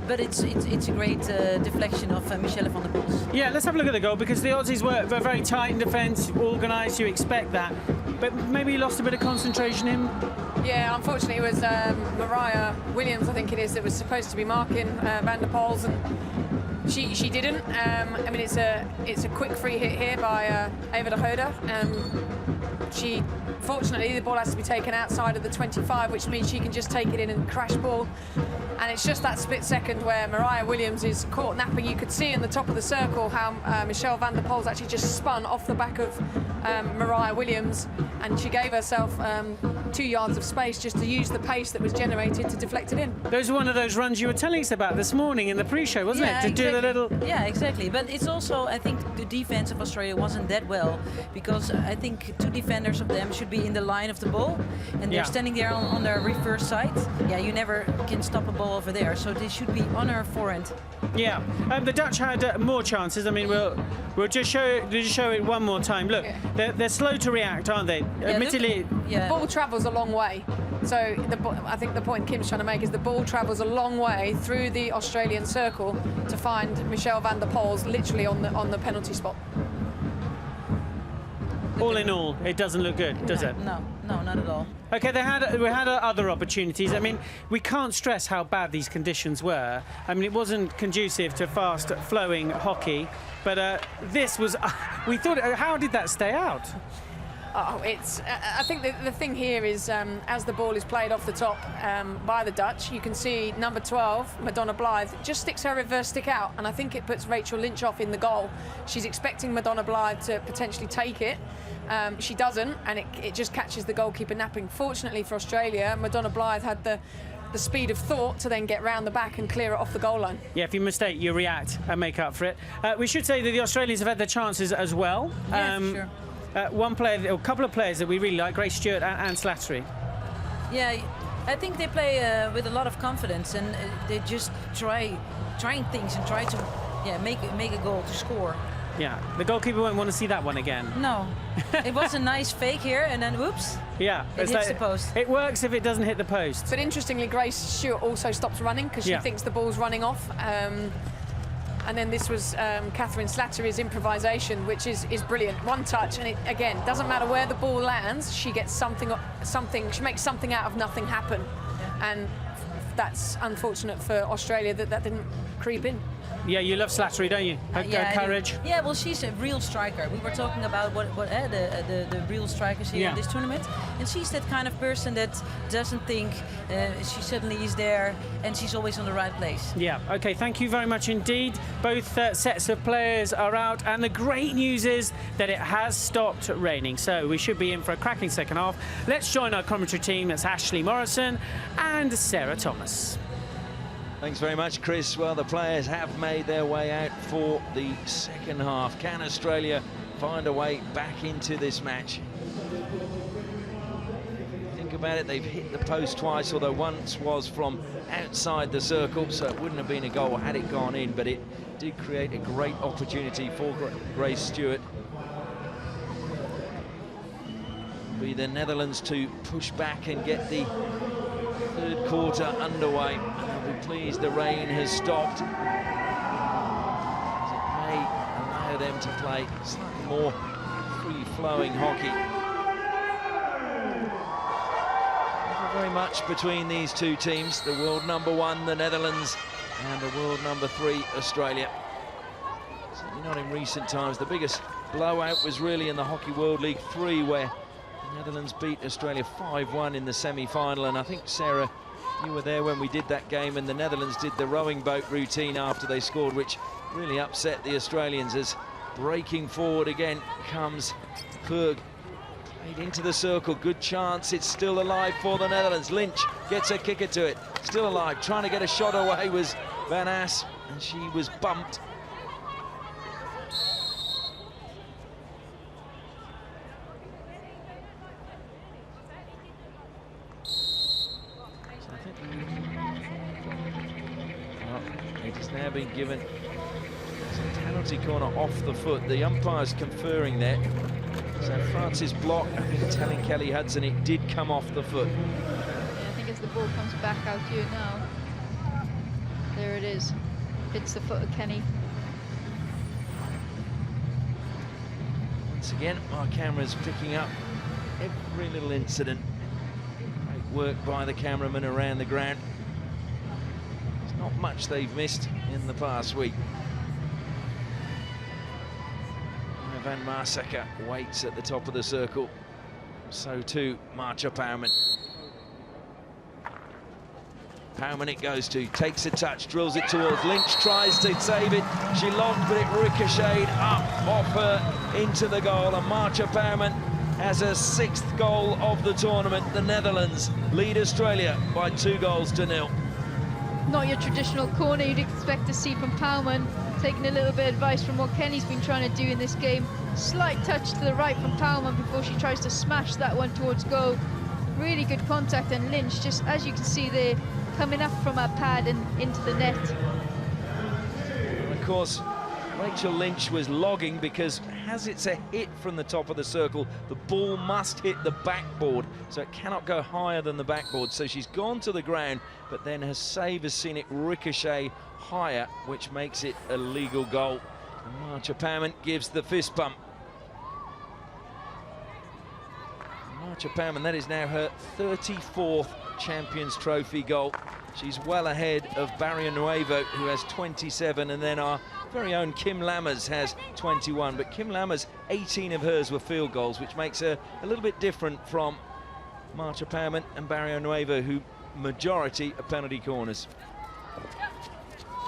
but it's a great deflection of Michelle van der Poels. Yeah, let's have a look at the goal because the Aussies were very tight in defence, organised. You expect that, but maybe he lost a bit of concentration in. Yeah, unfortunately, it was Mariah Williams, I think it is, that was supposed to be marking van der Poels, and she didn't. I mean, it's a quick free hit here by Eva de Rode. Fortunately, the ball has to be taken outside of the 25, which means she can just take it in and crash ball. And it's just that split second where Mariah Williams is caught napping. You could see in the top of the circle how Michelle van der Poels actually just spun off the back of Mariah Williams, and she gave herself 2 yards of space just to use the pace that was generated to deflect it in. Those were one of those runs you were telling us about this morning in the pre-show, wasn't it? To exactly. do the little... Yeah, exactly. But it's also, I think, the defense of Australia wasn't that well, because I think 2 defenders of them should be in the line of the ball, and they're standing there on their reverse side. Yeah, you never can stop a ball over there, so they should be on her forehand. Yeah, the Dutch had more chances. I mean, we'll just show it one more time. Look, they're slow to react, aren't they? Yeah, admittedly, the ball travels a long way. So I think the point Kim's trying to make is the ball travels a long way through the Australian circle to find Michelle van der Poels literally on the penalty spot. all in all, it doesn't look good, does it? No, not at all. Okay, we had other opportunities. I mean, we can't stress how bad these conditions were. I mean, it wasn't conducive to fast-flowing hockey, but this was... we thought, how did that stay out? Oh, I think the thing here is, as the ball is played off the top by the Dutch, you can see number 12, Madonna Blythe, just sticks her reverse stick out, and I think it puts Rachel Lynch off in the goal. She's expecting Madonna Blythe to potentially take it. She doesn't, and it just catches the goalkeeper napping. Fortunately for Australia, Madonna Blythe had the speed of thought to then get round the back and clear it off the goal line. Yeah, if you mistake, you react and make up for it. We should say that the Australians have had their chances as well. Yeah, for sure. One player, or a couple of players that we really like, Grace Stewart and Slattery. Yeah, I think they play with a lot of confidence, and they just trying things and try to make a goal to score. Yeah, the goalkeeper won't want to see that one again. No, it was a nice fake here, and then whoops. Yeah, it hits the post. It works if it doesn't hit the post. But interestingly, Grace Stewart also stops running because she thinks the ball's running off. And then this was Catherine Slattery's improvisation, which is brilliant. One touch, and it again doesn't matter where the ball lands. She gets something. She makes something out of nothing happen, and that's unfortunate for Australia that didn't creep in. Yeah, you love Slattery, don't you? Her courage. Yeah, well, she's a real striker. We were talking about the real strikers here in this tournament, and she's that kind of person that doesn't think she suddenly is there, and she's always on the right place. Yeah. Okay. Thank you very much indeed. Both sets of players are out, and the great news is that it has stopped raining, so we should be in for a cracking second half. Let's join our commentary team. That's Ashley Morrison and Sarah Thomas. Thanks very much, Chris. Well, the players have made their way out for the second half. Can Australia find a way back into this match? Think about it, they've hit the post twice, although once was from outside the circle, so it wouldn't have been a goal had it gone in, but it did create a great opportunity for Grace Stewart. Be the Netherlands to push back and get the third quarter underway. I'll be pleased the rain has stopped, as it may allow them to play slightly more free-flowing hockey. Not very much between these two teams, the world #1, the Netherlands, and the world #3, Australia. Certainly not in recent times. The biggest blowout was really in the Hockey World League 3, where the Netherlands beat Australia 5-1 in the semi-final, and I think, Sarah, you were there when we did that game, and the Netherlands did the rowing boat routine after they scored, which really upset the Australians. As breaking forward again comes Purg. Played into the circle, good chance, it's still alive for the Netherlands. Lynch gets a kicker to it, still alive, trying to get a shot away was Van Ass, and she was bumped. It has now been given a penalty corner off the foot. The umpire's conferring there. So Francis Block, I think, telling Kelly Hudson it did come off the foot. Yeah, I think as the ball comes back out here now, there it is. Hits the foot of Kenny. Once again, our camera's picking up every little incident. Great work by the cameraman around the ground. Not much they've missed in the past week. Van Marsacker waits at the top of the circle. So too, Marcia Pauwman. Pauwman it goes to, takes a touch, drills it towards Lynch, tries to save it. She logged, but it ricocheted up off her into the goal. And Marcia Pauwman has her 6th goal of the tournament. The Netherlands lead Australia by 2-0. Not your traditional corner you'd expect to see from Pauwman, taking a little bit of advice from what Kenny's been trying to do in this game. Slight touch to the right from Pauwman before she tries to smash that one towards goal. Really good contact, and Lynch, just as you can see there, coming up from her pad and into the net. And of course, Rachel Lynch was logging because as it's a hit from the top of the circle, the ball must hit the backboard, so it cannot go higher than the backboard. So she's gone to the ground, but then her save has seen it ricochet higher, which makes it a legal goal. And Marcia Pauwman gives the fist bump. Marcia Pauwman, that is now her 34th Champions Trophy goal. She's well ahead of Barrio Nuevo, who has 27, and then our very own Kim Lammers has 21. But Kim Lammers, 18 of hers were field goals, which makes her a little bit different from Marcia Pauwman and Barrio Nuevo, who majority are penalty corners.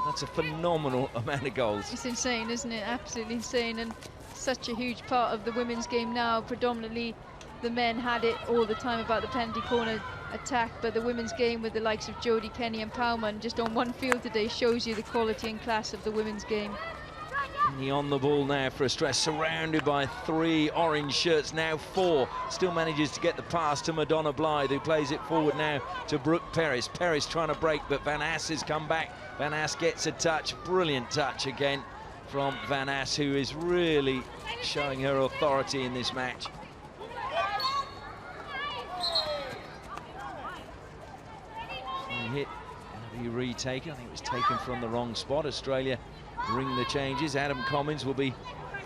That's a phenomenal amount of goals. It's insane, isn't it? Absolutely insane, and such a huge part of the women's game now. Predominantly the men had it all the time about the penalty corner attack, but the women's game with the likes of Jodie, Kenny and Pauwman just on one field today shows you the quality and class of the women's game. Kenny on the ball now for a stress, surrounded by 3 orange shirts, now 4. Still manages to get the pass to Madonna Blythe, who plays it forward now to Brooke Perris. Perris trying to break, but Van Ass has come back. Van Ass gets a touch, brilliant touch again. from Van Ass, who is really showing her authority in this match. Hit, gonna be retaken. I think it was taken from the wrong spot. Australia ring the changes. Adam Commins will be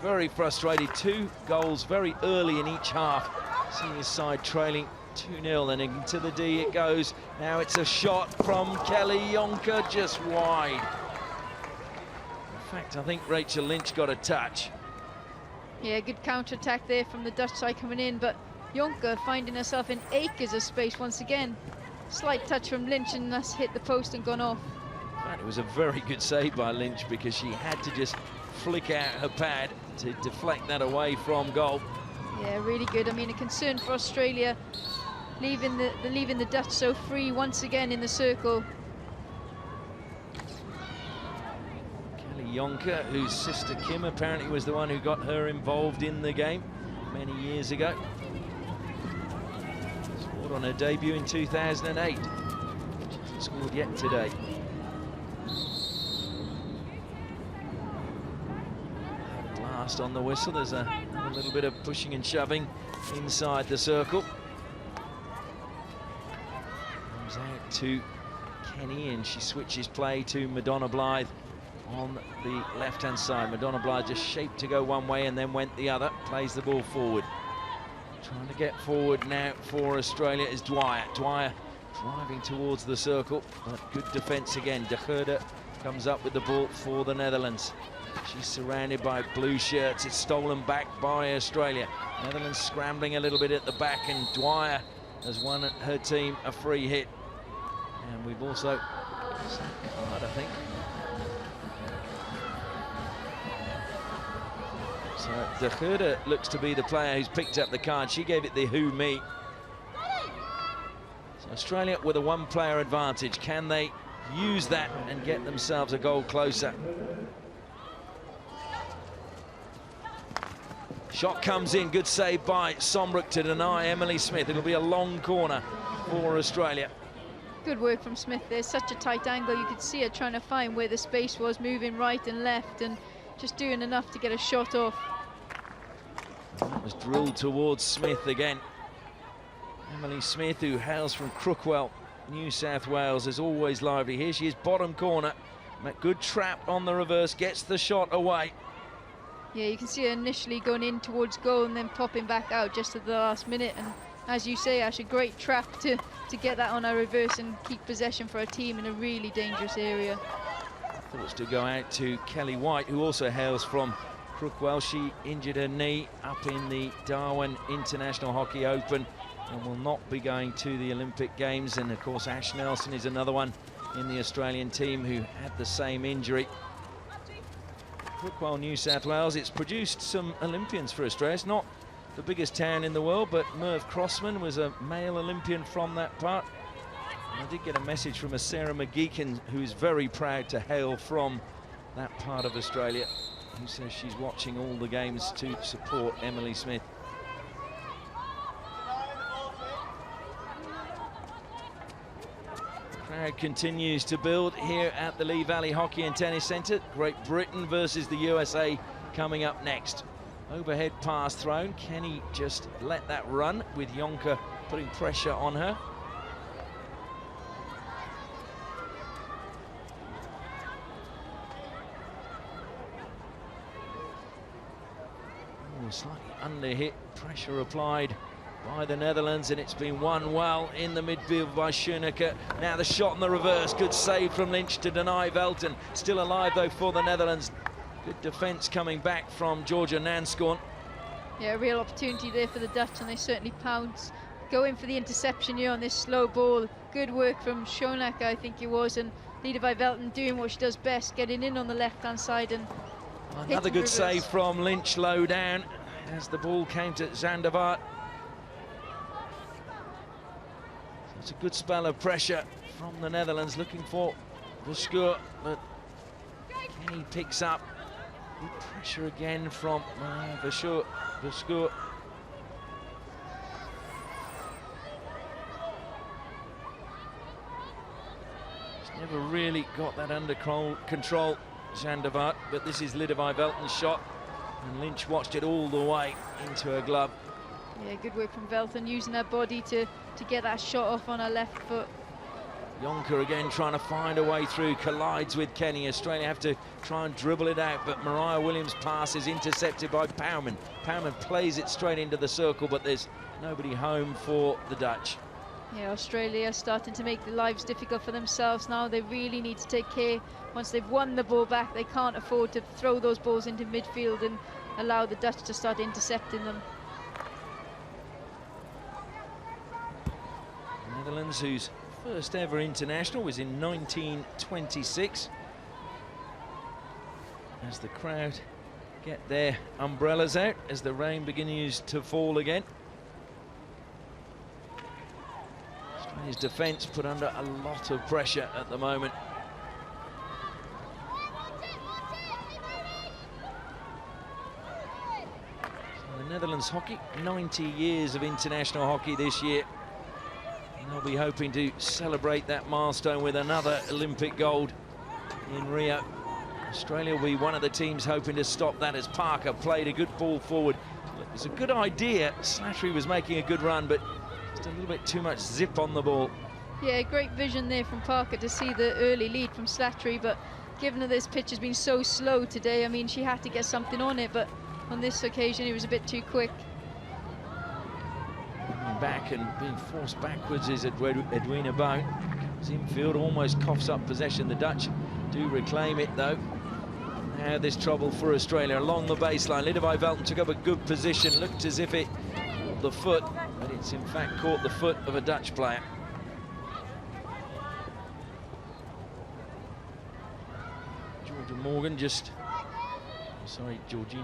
very frustrated. 2 goals very early in each half. Seeing his side trailing 2-0, and into the D it goes. Now it's a shot from Kelly Jonker, just wide. In fact, I think Rachel Lynch got a touch. Yeah, good counter-attack there from the Dutch side coming in, but Jonker finding herself in acres of space once again. Slight touch from Lynch, and that's hit the post and gone off. And it was a very good save by Lynch, because she had to just flick out her pad to deflect that away from goal. Yeah, really good. I mean, a concern for Australia, leaving the Dutch so free once again in the circle. Kelly Jonker, whose sister Kim apparently was the one who got her involved in the game many years ago. Scored on her debut in 2008. She hasn't scored yet today. Last on the whistle, there's a little bit of pushing and shoving inside the circle. Comes out to Kenny, and she switches play to Madonna Blythe on the left-hand side. Madonna Blythe just shaped to go one way and then went the other. Plays the ball forward. Trying to get forward now for Australia is Dwyer. Dwyer driving towards the circle, but good defence again. De Geerde comes up with the ball for the Netherlands. She's surrounded by blue shirts. It's stolen back by Australia. Netherlands scrambling a little bit at the back, and Dwyer has won her team a free hit. And we've also seen a card, I think. So De Geerde looks to be the player who's picked up the card. She gave it the who me. So Australia with a 1-player advantage. Can they use that and get themselves a goal closer? Shot comes in, good save by Sombruk to deny Emily Smith. It'll be a long corner for Australia. Good work from Smith there, such a tight angle. You could see her trying to find where the space was, moving right and left, and just doing enough to get a shot off. That was drilled towards Smith again. Emily Smith, who hails from Crookwell, New South Wales, is always lively. Here she is, bottom corner. Good trap on the reverse, gets the shot away. Yeah, you can see her initially going in towards goal and then popping back out just at the last minute. And as you say, Ash, a great trap to get that on her reverse and keep possession for her team in a really dangerous area. Thoughts to go out to Kelly White, who also hails from Crookwell. She injured her knee up in the Darwin International Hockey Open and will not be going to the Olympic Games. And of course, Ash Nelson is another one in the Australian team who had the same injury. Crookwell, New South Wales, it's produced some Olympians for Australia. It's not the biggest town in the world, but Merv Crossman was a male Olympian from that part. And I did get a message from a Sarah McGeekin, who's very proud to hail from that part of Australia, who says she's watching all the games to support Emily Smith. Crowd continues to build here at the Lee Valley Hockey and Tennis Centre. Great Britain versus the USA coming up next. Overhead pass thrown. Kenny just let that run with Jonker putting pressure on her. Oh, slightly under hit, pressure applied by the Netherlands, and it's been won well in the midfield by Schoenecker. Now the shot on the reverse, good save from Lynch to deny Velton. Still alive though for the Netherlands. Good defence coming back from Georgia Nanscorn. Yeah, a real opportunity there for the Dutch, and they certainly pounce. Going for the interception here on this slow ball. Good work from Schoenecker, I think it was, and leader by Velton doing what she does best, getting in on the left-hand side and another good save from Lynch low down as the ball came to Zandervaart. It's a good spell of pressure from the Netherlands, looking for Verschoor, but Kenny picks up. Good pressure again from Verschoor. She's never really got that under control. Zandvoort, but this is Lidovij Velten's shot, and Lynch watched it all the way into her glove. Yeah, good work from Velten, using her body to get that shot off on her left foot. Jonker again trying to find a way through, collides with Kenny. Australia have to try and dribble it out, but Mariah Williams' pass is intercepted by Powerman. Powerman plays it straight into the circle, but there's nobody home for the Dutch. Yeah, Australia starting to make the lives difficult for themselves now. They really need to take care. Once they've won the ball back, they can't afford to throw those balls into midfield and allow the Dutch to start intercepting them. Netherlands, whose first ever international was in 1926. As the crowd get their umbrellas out as the rain begins to fall again. Australia's defence put under a lot of pressure at the moment. So the Netherlands hockey, 90 years of international hockey this year. And they'll be hoping to celebrate that milestone with another Olympic gold in Rio. Australia will be one of the teams hoping to stop that, as Parker played a good ball forward. It was a good idea. Slattery was making a good run, but just a little bit too much zip on the ball. Yeah, great vision there from Parker to see the early lead from Slattery, but given that this pitch has been so slow today, I mean, she had to get something on it, but on this occasion it was a bit too quick. Back and being forced backwards is Edwina Bone. Infield almost coughs up possession. The Dutch do reclaim it though. Now there's trouble for Australia along the baseline. Lidovij Velten took up a good position, looked as if it caught the foot, but it's in fact caught the foot of a Dutch player. Georgina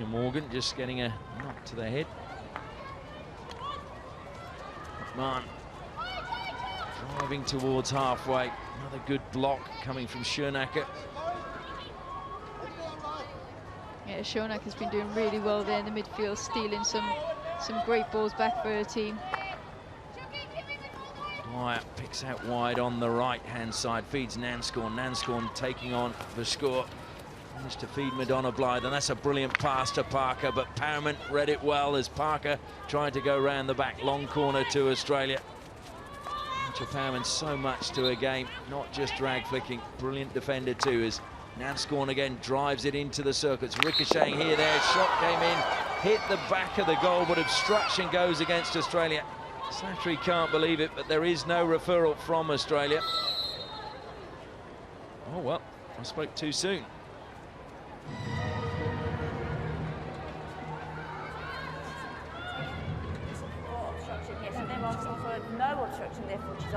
Morgan just getting a knock to the head. McMahon driving towards halfway. Another good block coming from Schoenacker. Yeah, Schonacker's been doing really well there in the midfield, stealing some great balls back for her team. Dwyer picks out wide on the right-hand side, feeds Nanscorn. Nanscorn taking on Verschoor. Managed to feed Madonna Blythe, and that's a brilliant pass to Parker, but Powerman read it well as Parker tried to go round the back. Long corner to Australia. Powerman so much to a game, not just drag flicking. Brilliant defender too, as Nanscorn again drives it into the circle. It's ricocheting here, there. Shot came in, hit the back of the goal, but obstruction goes against Australia. Slattery can't believe it, but there is no referral from Australia. Oh well, I spoke too soon.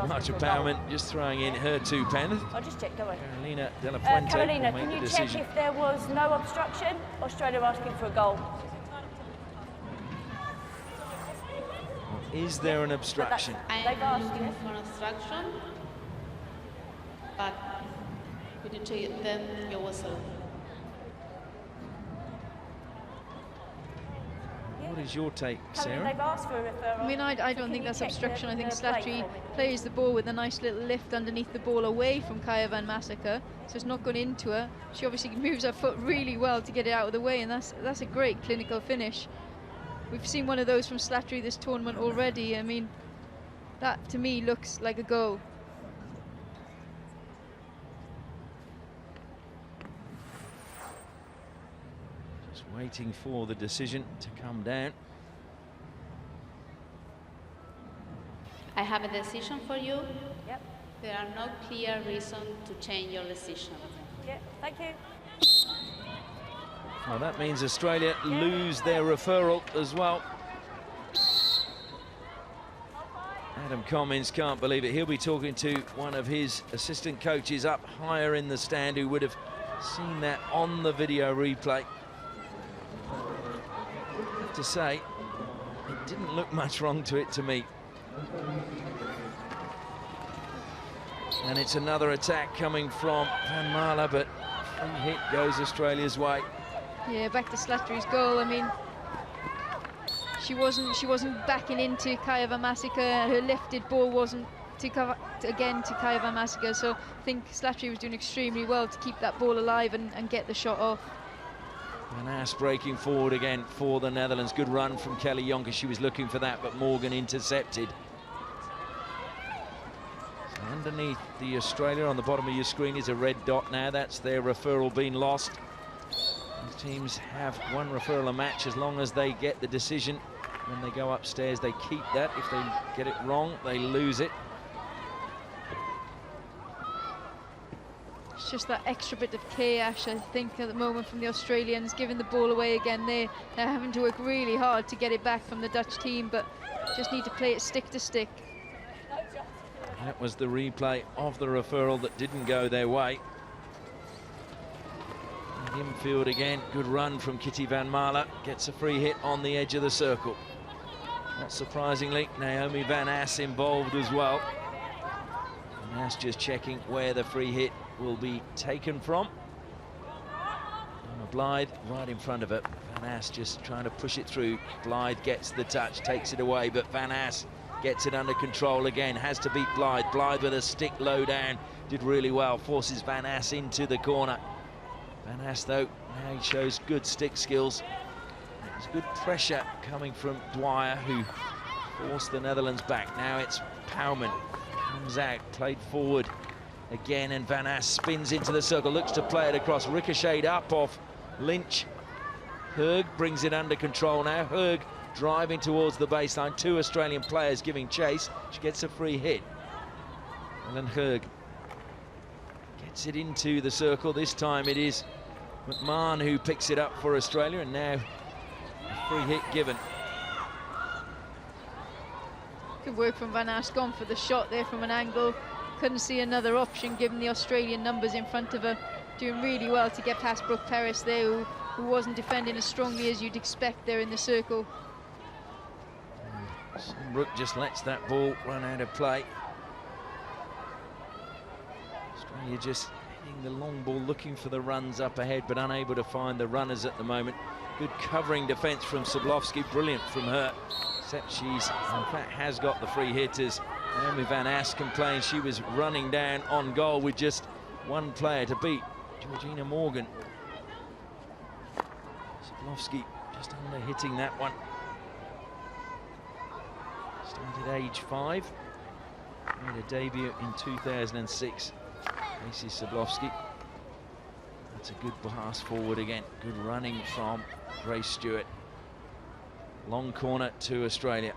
Marcia Powerman just throwing in her 2 pens. I'll just check, go on. Carolina De La Fuente Carolina, will make can the you check decision. if there was no obstruction? Australia asking for a goal. Is there an obstruction? I'm looking for an obstruction, but we need to get them your whistle. What is your take, Sarah? They've asked for a referral. I mean, I don't think that's obstruction. I think Slattery plays the ball with a nice little lift underneath the ball away from Kaya van Massacre, so it's not gone into her. She obviously moves her foot really well to get it out of the way, and that's a great clinical finish. We've seen one of those from Slattery this tournament already. I mean, that to me looks like a goal. Just waiting for the decision to come down. I have a decision for you. Yep. There are no clear reasons to change your decision. Yep, thank you. Well, that means Australia lose their referral as well. Adam Cummins can't believe it. He'll be talking to one of his assistant coaches up higher in the stand who would have seen that on the video replay. I have to say, it didn't look much wrong to it to me. And it's another attack coming from Van Marle, but free hit goes Australia's way. Yeah, back to Slattery's goal. I mean, she wasn't backing into Kaya van Massacre. Her lifted ball wasn't again to Kaya van Massica. So I think Slattery was doing extremely well to keep that ball alive and get the shot off. Van As breaking forward again for the Netherlands. Good run from Kelly Jonker. She was looking for that, but Morgan intercepted. So underneath the Australia on the bottom of your screen is a red dot now. That's their referral being lost. These teams have one referral a match as long as they get the decision. When they go upstairs, they keep that. If they get it wrong, they lose it. It's just that extra bit of chaos, I think, at the moment from the Australians, giving the ball away again. They're having to work really hard to get it back from the Dutch team, but just need to play it stick to stick. That was the replay of the referral that didn't go their way. And infield again, good run from Kitty van Marle. Gets a free hit on the edge of the circle. Not surprisingly, Naomi van As involved as well. Van As just checking where the free hit will be taken from. Emma Blythe right in front of her. Van As just trying to push it through. Blythe gets the touch, takes it away, but Van As gets it under control again. Has to beat Blythe. Blythe with a stick low down. Did really well. Forces Van As into the corner. Van As, though, now he shows good stick skills. There's good pressure coming from Dwyer, who forced the Netherlands back. Now it's Pauwman. Comes out, played forward again, and Van As spins into the circle, looks to play it across, ricocheted up off Lynch. Hurg brings it under control now. Hurg driving towards the baseline. Two Australian players giving chase. She gets a free hit. Ellen Hurg gets it into the circle. This time it is McMahon who picks it up for Australia, and now a free hit given. Good work from Van As, gone for the shot there from an angle. Couldn't see another option given the Australian numbers in front of her. Doing really well to get past Brooke Paris there, who wasn't defending as strongly as you'd expect there in the circle. Brooke just lets that ball run out of play. Australia just hitting the long ball, looking for the runs up ahead, but unable to find the runners at the moment. Good covering defence from Sablovsky, brilliant from her. Except she's, in fact, has got the free hit, as Naomi van As complained she was running down on goal with just one player to beat, Georgina Morgan. Sablovsky just under hitting that one. Started age 5, made a debut in 2006. Casey Sablovsky. That's a good pass forward again. Good running from Grace Stewart. Long corner to Australia.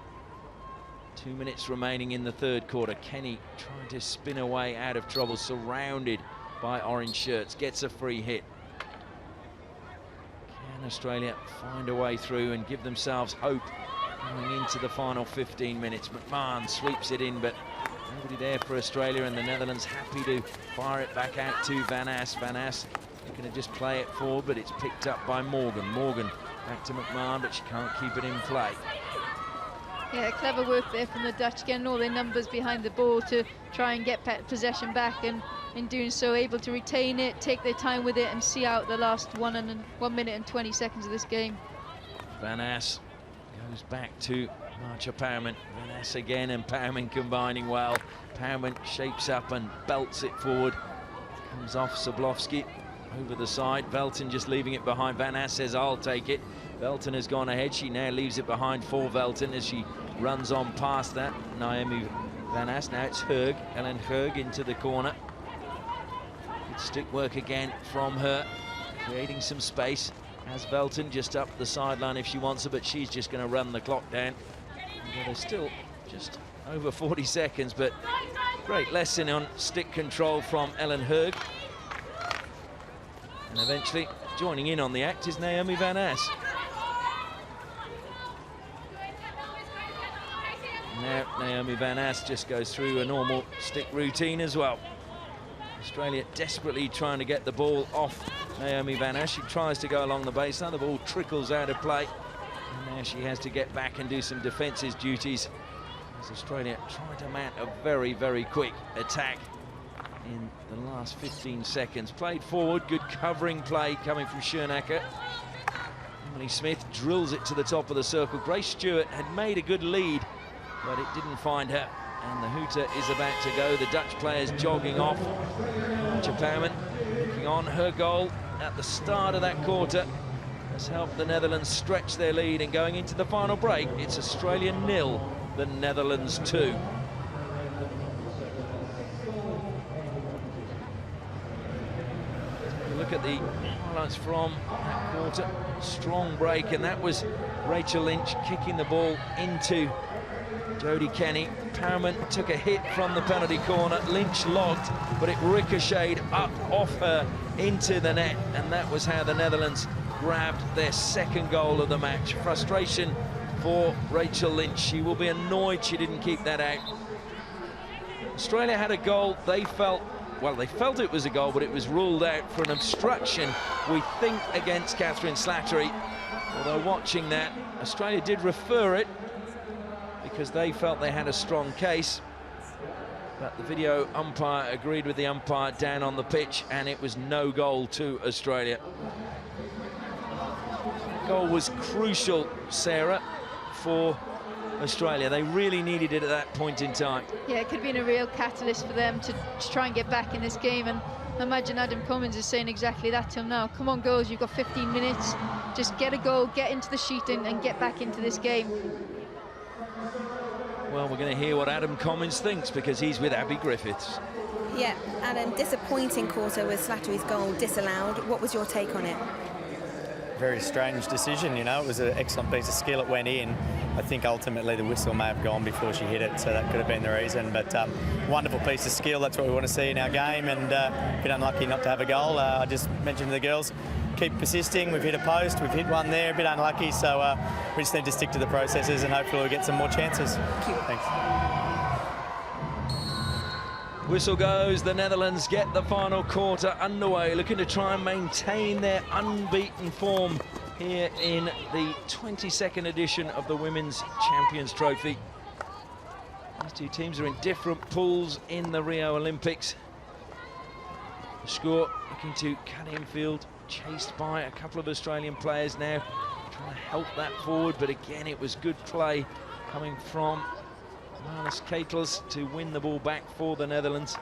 2 minutes remaining in the third quarter. Kenny trying to spin away out of trouble, surrounded by orange shirts. Gets a free hit. Can Australia find a way through and give themselves hope going into the final 15 minutes? McMahon sweeps it in, but nobody there for Australia, and the Netherlands happy to fire it back out to Van As. Van As going to just play it forward, but it's picked up by Morgan. Morgan back to McMahon, but she can't keep it in play. Yeah, clever work there from the Dutch, getting all their numbers behind the ball to try and get possession back, and in doing so able to retain it, take their time with it, and see out the last 1 minute and 20 seconds of this game. Van As goes back to Marcia Pauwman. Van As again, and Pauwman combining well. Pauwman shapes up and belts it forward. Comes off Sablovsky over the side. Velton just leaving it behind. Van As says, I'll take it. Velton has gone ahead. She now leaves it behind for Velton as she runs on past that. Naomi Van As. Now it's Hurg. Ellen Hurg into the corner. Good stick work again from her, creating some space. Has Velton just up the sideline if she wants her, but she's just going to run the clock down. Well, there's still just over 40 seconds, but great lesson on stick control from Ellen Hurg. And eventually joining in on the act is Naomi Van As. Now Naomi Van As just goes through a normal stick routine as well. Australia desperately trying to get the ball off Naomi Van As. She tries to go along the baseline. The ball trickles out of play. And now she has to get back and do some defensive duties as Australia try to mount a very, very quick attack in the last 15 seconds. Played forward, good covering play coming from Schoenacker. Emily Smith drills it to the top of the circle. Grace Stewart had made a good lead, but it didn't find her. and the hooter is about to go. The Dutch players jogging off. Chapman looking on. Her goal at the start of that quarter has helped the Netherlands stretch their lead, and going into the final break, it's Australia 0, the Netherlands 2. Look at the highlights from that quarter. Strong break, and that was Rachel Lynch kicking the ball into Jodie Kenny. Powman took a hit from the penalty corner. Lynch logged, but it ricocheted up off her into the net, and that was how the Netherlands grabbed their second goal of the match. Frustration for Rachel Lynch. She will be annoyed she didn't keep that out. Australia had a goal. They felt it was a goal, but it was ruled out for an obstruction, we think, against Catherine Slattery. Although watching that, Australia did refer it because they felt they had a strong case. But the video umpire agreed with the umpire down on the pitch, and it was no goal to Australia. Goal was crucial, Sarah, for Australia. They really needed it at that point in time. Yeah, it could have been a real catalyst for them to try and get back in this game, and I imagine Adam Cummins is saying exactly that till now. Come on, girls, you've got 15 minutes. Just get a goal, get into the sheet and get back into this game. Well, we're going to hear what Adam Cummins thinks, because he's with Abby Griffiths. Yeah, and a disappointing quarter with Slattery's goal disallowed. What was your take on it? Very strange decision, you know. It was an excellent piece of skill. It went in. I think ultimately the whistle may have gone before she hit it, so that could have been the reason. But wonderful piece of skill. That's what we want to see in our game, and a bit unlucky not to have a goal. I just mentioned to the girls, keep persisting. We've hit a post, we've hit one there, a bit unlucky, so we just need to stick to the processes and hopefully we'll get some more chances. Thanks. Whistle goes. The Netherlands get the final quarter underway, looking to try and maintain their unbeaten form here in the 22nd edition of the Women's Champions Trophy. These two teams are in different pools in the Rio Olympics. The score looking to cut infield, chased by a couple of Australian players now, trying to help that forward, but again it was good play coming from Marlis Ketels to win the ball back for the Netherlands.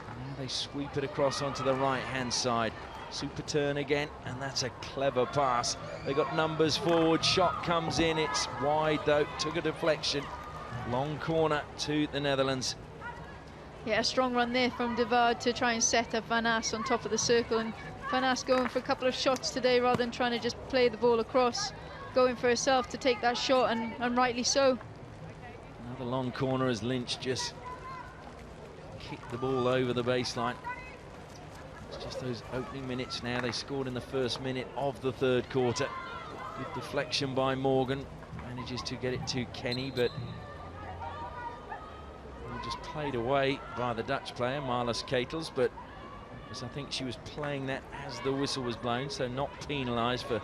And now they sweep it across onto the right-hand side. Super turn again, and that's a clever pass. They got numbers forward, shot comes in, it's wide though, took a deflection. Long corner to the Netherlands. Yeah, a strong run there from De Waard to try and set up Van Ass on top of the circle, and Van Ass going for a couple of shots today rather than trying to just play the ball across, going for herself to take that shot, and rightly so. Another long corner as Lynch just kicked the ball over the baseline. It's just those opening minutes now. They scored in the first minute of the third quarter. Good deflection by Morgan. Manages to get it to Kenny, but just played away by the Dutch player, Marlis Ketels, but I think she was playing that as the whistle was blown, so not penalised for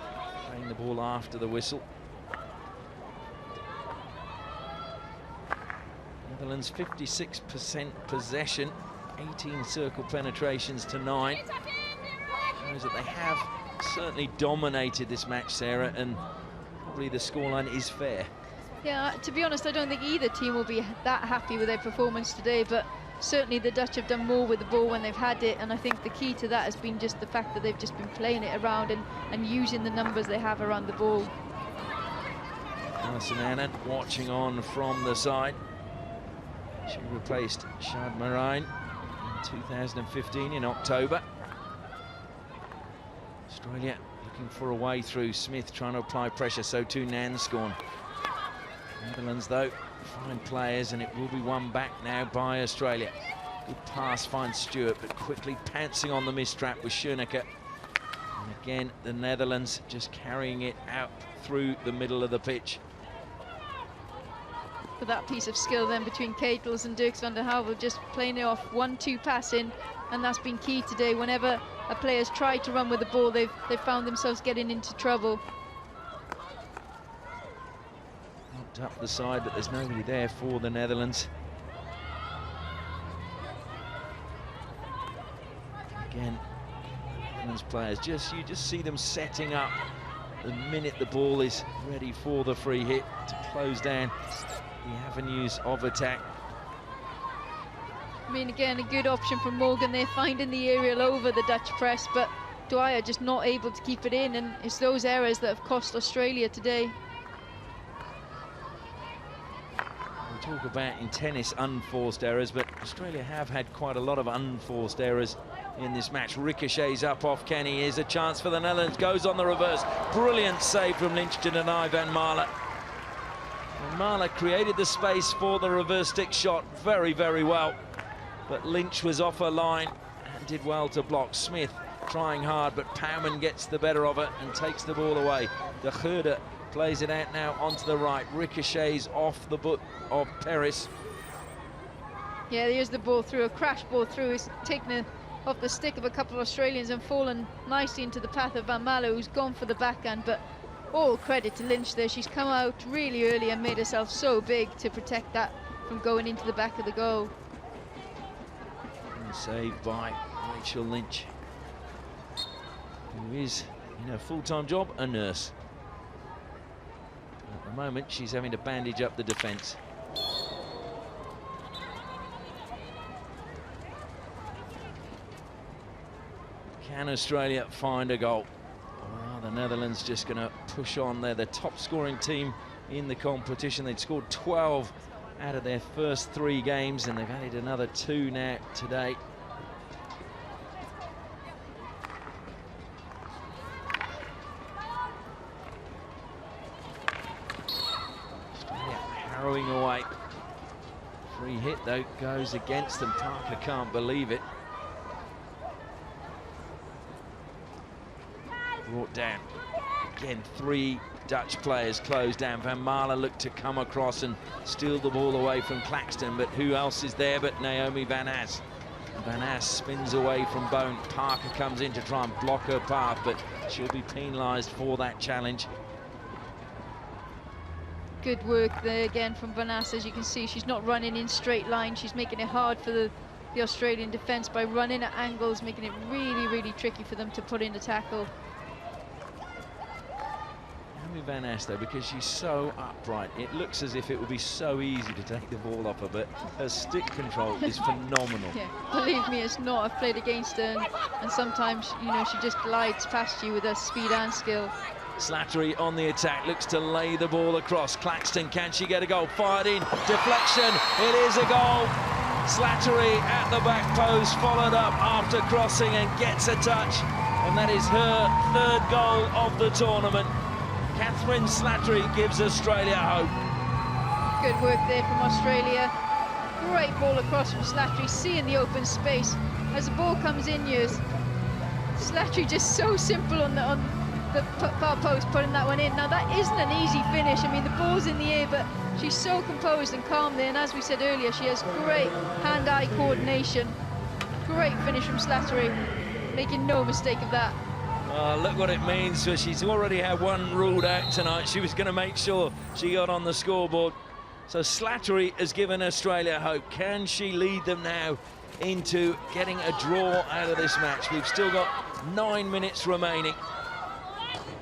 playing the ball after the whistle. Netherlands 56% possession, 18 circle penetrations to 9. Shows that they have certainly dominated this match, Sarah, and probably the scoreline is fair. Yeah, to be honest, I don't think either team will be that happy with their performance today, but certainly the Dutch have done more with the ball when they've had it, and I think the key to that has been just the fact that they've just been playing it around and using the numbers they have around the ball. Alison Annan watching on from the side. She replaced Shad Marine in 2015 in October. Australia looking for a way through. Smith trying to apply pressure, so too Nanscorn. Netherlands, though, fine players, and it will be won back now by Australia. Good pass finds Stewart, but quickly pouncing on the mistrap with Schoeneke. And again, the Netherlands just carrying it out through the middle of the pitch. For that piece of skill then between Ketels and Dirks van der Havel, just playing it off 1-2 passing, and that's been key today. Whenever a player's tried to run with the ball, they've found themselves getting into trouble. Knocked up the side, but there's nobody there for the Netherlands. Again, Netherlands players, you just see them setting up the minute the ball is ready for the free hit to close down the avenues of attack. I mean, again, a good option for Morgan there, finding the aerial over the Dutch press, but Dwyer just not able to keep it in, and it's those errors that have cost Australia today. We talk about in tennis unforced errors, but Australia have had quite a lot of unforced errors in this match. Ricochets up off Kenny. Here's a chance for the Netherlands. Goes on the reverse. Brilliant save from Lynch to deny Van Marle. Van Marle created the space for the reverse stick shot very, very well. But Lynch was off her line and did well to block. Smith trying hard, but Pauwman gets the better of it and takes the ball away. De Geurde plays it out now onto the right. Ricochets off the foot of Paris. Yeah, here's the ball through, a crash ball through. It's taken it off the stick of a couple of Australians and fallen nicely into the path of Van Marle, who's gone for the backhand. But all credit to Lynch there. She's come out really early and made herself so big to protect that from going into the back of the goal. And saved by Rachel Lynch, who is, in her full-time job, a nurse. At the moment, she's having to bandage up the defence. Can Australia find a goal? Or are the Netherlands just going to push on? They're the top-scoring team in the competition. They'd scored 12 out of their first 3 games, and they've added another 2 now today. Australia harrowing away. Free hit, though, goes against them. Parker can't believe it. Brought down. Again, 3 Dutch players closed down. Van Marle looked to come across and steal the ball away from Claxton, but who else is there but Naomi Van As? Van As spins away from Bone. Parker comes in to try and block her path, but she'll be penalised for that challenge. Good work there again from Van As. As you can see, she's not running in straight line. She's making it hard for the Australian defence by running at angles, making it really, really tricky for them to put in a tackle. Van As, though, because she's so upright, it looks as if it would be so easy to take the ball off her, but her stick control is phenomenal. Yeah, believe me, it's not. I've played against her, and sometimes, you know, she just glides past you with her speed and skill. Slattery on the attack, looks to lay the ball across. Claxton, can she get a goal? Fired in, deflection, it is a goal. Slattery at the back post, followed up after crossing and gets a touch, and that is her 3rd goal of the tournament. Catherine Slattery gives Australia hope. Good work there from Australia. Great ball across from Slattery, seeing the open space. As the ball comes in, Slattery just so simple on the far post, putting that one in. Now, that isn't an easy finish. I mean, the ball's in the air, but she's so composed and calm there. And as we said earlier, she has great hand-eye coordination. Great finish from Slattery, making no mistake of that. Look what it means. So she's already had 1 ruled out tonight. She was going to make sure she got on the scoreboard. So Slattery has given Australia hope. Can she lead them now into getting a draw out of this match? We've still got 9 minutes remaining.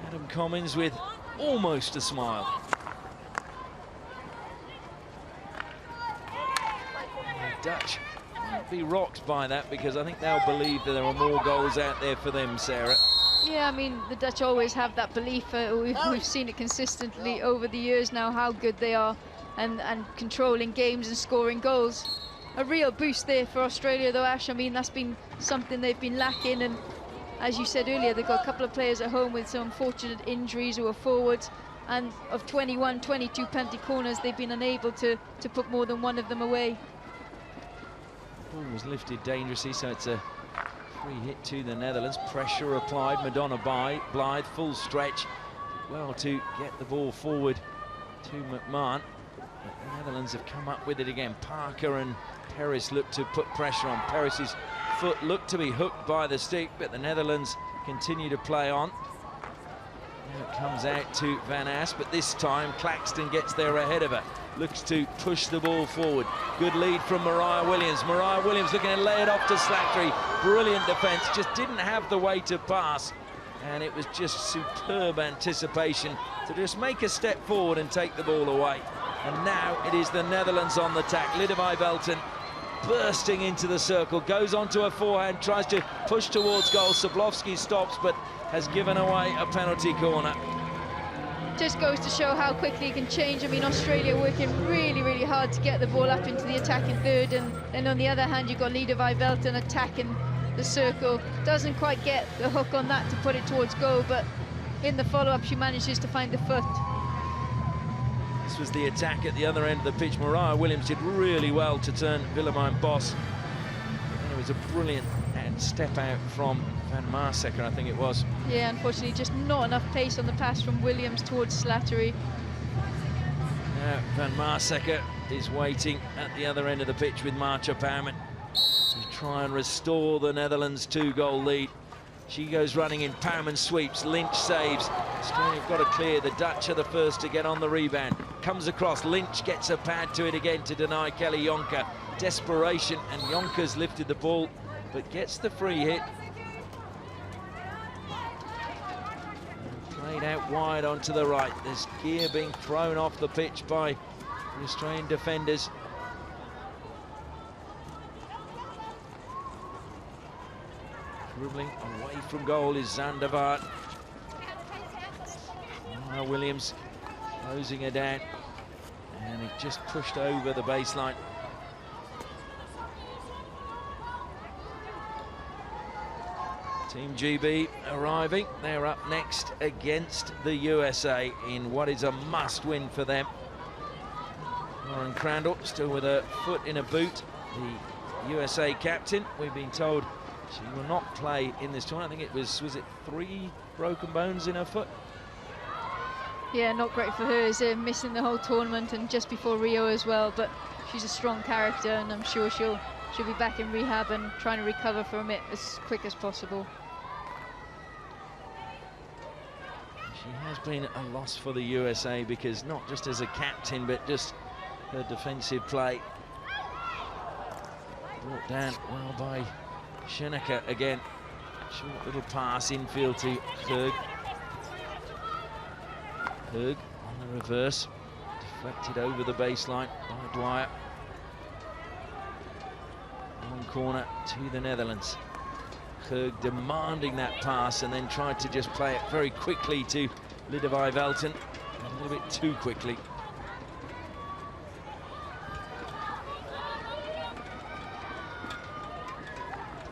Adam Commins with almost a smile. The Dutch won't be rocked by that, because I think they'll believe that there are more goals out there for them, Sarah. Yeah, I mean, the Dutch always have that belief. We've seen it consistently over the years now, how good they are and controlling games and scoring goals. A real boost there for Australia, though, Ash. I mean, that's been something they've been lacking. And as you said earlier, they've got a couple of players at home with some unfortunate injuries who are forwards. And of 21, 22 penalty corners, they've been unable to put more than 1 of them away. Ball was lifted dangerously, so it's a free hit to the Netherlands. Pressure applied. Madonna Blythe, full stretch. Well, to get the ball forward to McMahon. But the Netherlands have come up with it again. Parker and Paris look to put pressure on. Paris's foot looked to be hooked by the stick, but the Netherlands continue to play on. Now it comes out to Van As, but this time Claxton gets there ahead of her. Looks to push the ball forward. Good lead from Mariah Williams. Mariah Williams looking to lay it off to Slattery. Brilliant defence, just didn't have the way to pass. And it was just superb anticipation to just make a step forward and take the ball away. And now it is the Netherlands on the attack. Lidewij Velten bursting into the circle, goes onto a forehand, tries to push towards goal. Sablovsky stops, but has given away a penalty corner. Just goes to show how quickly he can change. I mean, Australia working really, really hard to get the ball up into the attacking third, and then on the other hand, you've got Lida Vivelton attacking the circle. Doesn't quite get the hook on that to put it towards goal, but in the follow-up, she manages to find the foot. This was the attack at the other end of the pitch. Mariah Williams did really well to turn Willemijn Bos. And it was a brilliant step out from Van Marseker, I think it was. Yeah, unfortunately, just not enough pace on the pass from Williams towards Slattery. Now Van Marseker is waiting at the other end of the pitch with Marcia Bouwman to try and restore the Netherlands' 2-goal lead. She goes running in, Bouwman sweeps, Lynch saves. Australia have got to clear. The Dutch are the first to get on the rebound. Comes across, Lynch gets a pad to it again to deny Kelly Jonker. Desperation, and Jonker's lifted the ball, but gets the free hit. Played out wide onto the right. There's gear being thrown off the pitch by the Australian defenders. Dribbling away from goal is Zandervaart. Williams closing her down, and it just pushed over the baseline. Team GB arriving. They're up next against the USA in what is a must-win for them. Lauren Crandall still with her foot in a boot. The USA captain, we've been told she will not play in this tournament. I think it was it 3 broken bones in her foot? Yeah, not great for her. Is missing the whole tournament and just before Rio as well. But she's a strong character, and I'm sure she'll be back in rehab and trying to recover from it as quick as possible. She has been a loss for the USA because not just as a captain, but just her defensive play. Brought down well by Schoenecker again. Short little pass infield to Hög. Hög on the reverse, deflected over the baseline by Dwyer. Long corner to the Netherlands. Hög demanding that pass and then tried to just play it very quickly to Lida Vivelton, a little bit too quickly.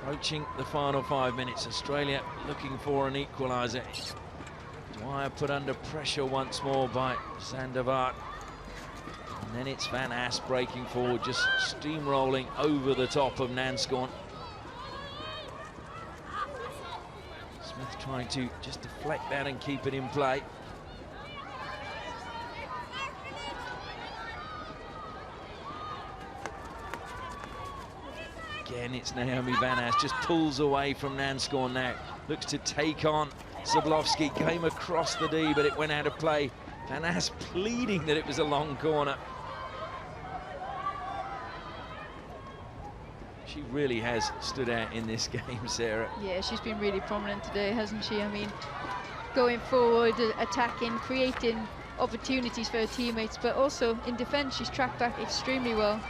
Approaching the final 5 minutes, Australia looking for an equaliser. Dwyer put under pressure once more by Zandervaart. And then it's Van Ass breaking forward, just steamrolling over the top of Nanscorn. Smith trying to just deflect that and keep it in play. Again, it's Naomi Van Ass, just pulls away from Nanscorn now. Looks to take on Sablovsky, came across the D, but it went out of play. Van Ass pleading that it was a long corner. She really has stood out in this game, Sarah. Yeah, she's been really prominent today, hasn't she? I mean, going forward, attacking, creating opportunities for her teammates, but also in defence, she's tracked back extremely well.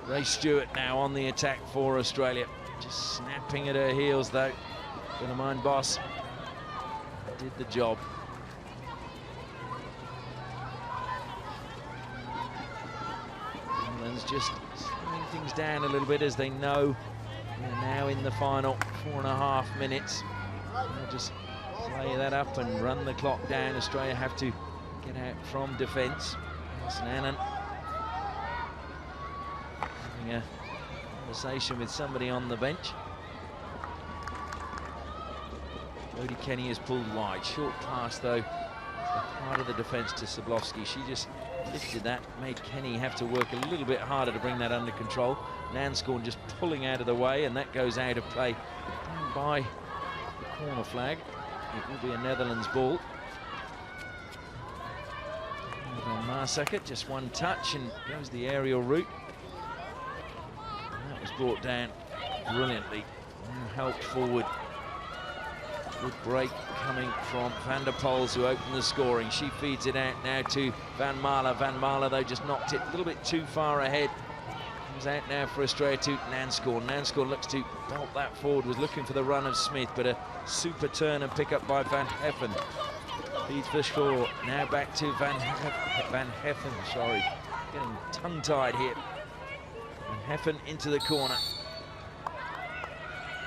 Ray Stewart now on the attack for Australia. Just snapping at her heels, though. Willemijn Bos did the job. England's just slowing things down a little bit as they know they're now in the final 4.5 minutes. They'll just play that up and run the clock down. Australia have to get out from defence. Annan having a conversation with somebody on the bench. Jodie Kenny is pulled wide. Short pass, though, part of the defence to Sablovsky. She just lifted that, made Kenny have to work a little bit harder to bring that under control. Nanscorn just pulling out of the way, and that goes out of play down by the corner flag. It will be a Netherlands ball. Van Marseker, just one touch, and goes the aerial route. And that was brought down brilliantly. Helped forward. Good break coming from Van der Poels, who opened the scoring. She feeds it out now to Van Marle. Van Marle, though, just knocked it a little bit too far ahead. Comes out now for Australia to Nanscorn. Nanscorn looks to bolt that forward, was looking for the run of Smith, but a super turn and pick up by Van Heffen. Feeds for Shaw, now back to Van Heffen, sorry. Getting tongue-tied here. Van Heffen into the corner.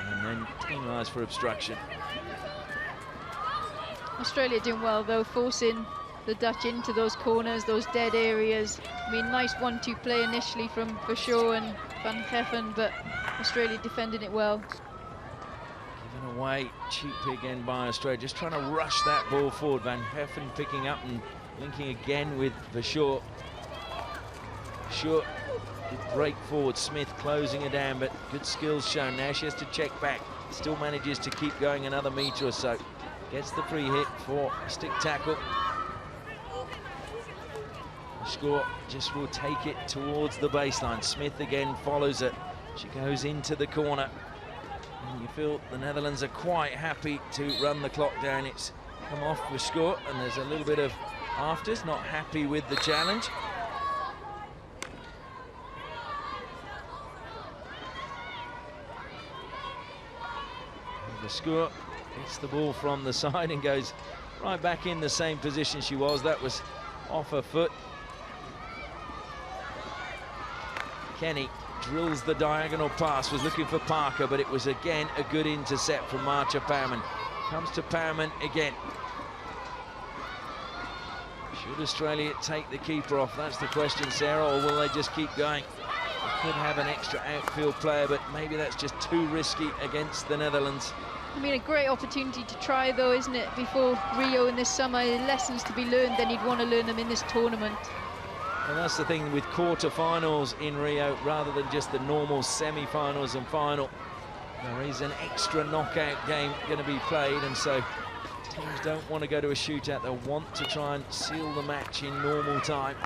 And then penalised for obstruction. Australia doing well though, forcing the Dutch into those corners, those dead areas. I mean, nice 1-2 play initially from Verschoor and Van Heffen, but Australia defending it well. Given away cheaply again by Australia, just trying to rush that ball forward. Van Heffen picking up and linking again with Verschoor. Verschoor break forward, Smith closing her down, but good skills shown. Now she has to check back, still manages to keep going another metre or so. Gets the free hit for a stick tackle. Score just will take it towards the baseline. Smith again follows it. She goes into the corner. And you feel the Netherlands are quite happy to run the clock down. It's come off for score, and there's a little bit of afters, not happy with the challenge. The score hits the ball from the side and goes right back in the same position she was. That was off her foot. Kenny drills the diagonal pass, was looking for Parker, but it was again a good intercept from Marcia Pauwman. Comes to Pauwman again. Should Australia take the keeper off? That's the question, Sarah, or will they just keep going? They could have an extra outfield player, but maybe that's just too risky against the Netherlands. I mean, a great opportunity to try though, isn't it? Before Rio in this summer, lessons to be learned, then you'd want to learn them in this tournament. And that's the thing with quarter-finals in Rio, rather than just the normal semi-finals and final. There is an extra knockout game going to be played, and so teams don't want to go to a shootout. They'll want to try and seal the match in normal time.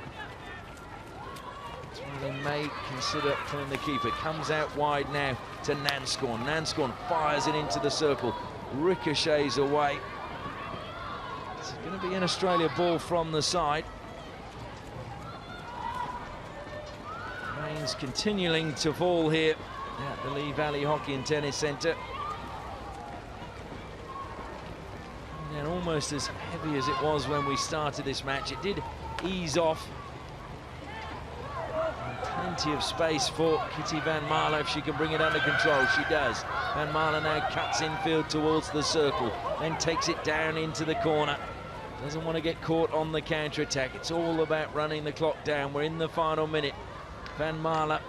That's why they may consider pulling the keeper. Comes out wide now to Nanscorn. Nanscorn fires it into the circle, ricochets away. It's going to be an Australia ball from the side. Rain's continuing to fall here at the Lee Valley Hockey and Tennis Centre. And almost as heavy as it was when we started this match. It did ease off. And plenty of space for Kitty Van Marle if she can bring it under control. She does. Van Marle now cuts infield towards the circle, then takes it down into the corner. Doesn't want to get caught on the counter-attack. It's all about running the clock down. We're in the final minute. Van Marle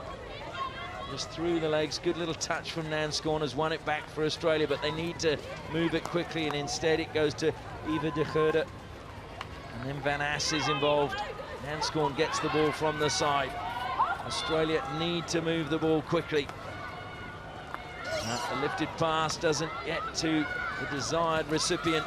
just through the legs. Good little touch from Nanscorn, has won it back for Australia, but they need to move it quickly, and instead it goes to Eva de Geerde. And then Van Ass is involved. Nanscorn gets the ball from the side. Australia need to move the ball quickly. The lifted pass doesn't get to the desired recipient.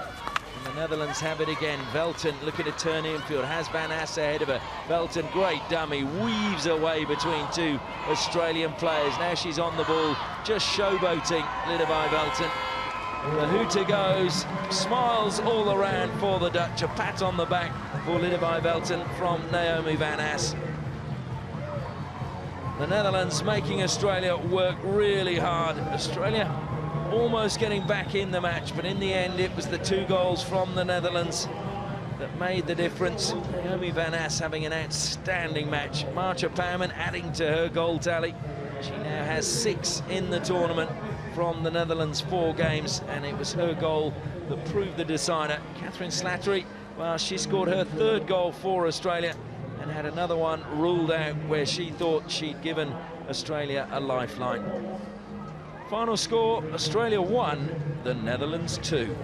And the Netherlands have it again. Velton looking to turn infield, has Van Ass ahead of her. Velton, great dummy, weaves away between two Australian players. Now she's on the ball, just showboating Lidevi Velton. The hooter goes, smiles all around for the Dutch. A pat on the back for Lidevi Velton from Naomi Van Ass. The Netherlands making Australia work really hard. Australia almost getting back in the match, but in the end it was the 2 goals from the Netherlands that made the difference. Naomi Van Ass having an outstanding match. Marcia Pauwman adding to her goal tally. She now has 6 in the tournament from the Netherlands' 4 games, and it was her goal that proved the decider. Catherine Slattery, well, she scored her 3rd goal for Australia and had another one ruled out where she thought she'd given Australia a lifeline. Final score, Australia 1, the Netherlands 2.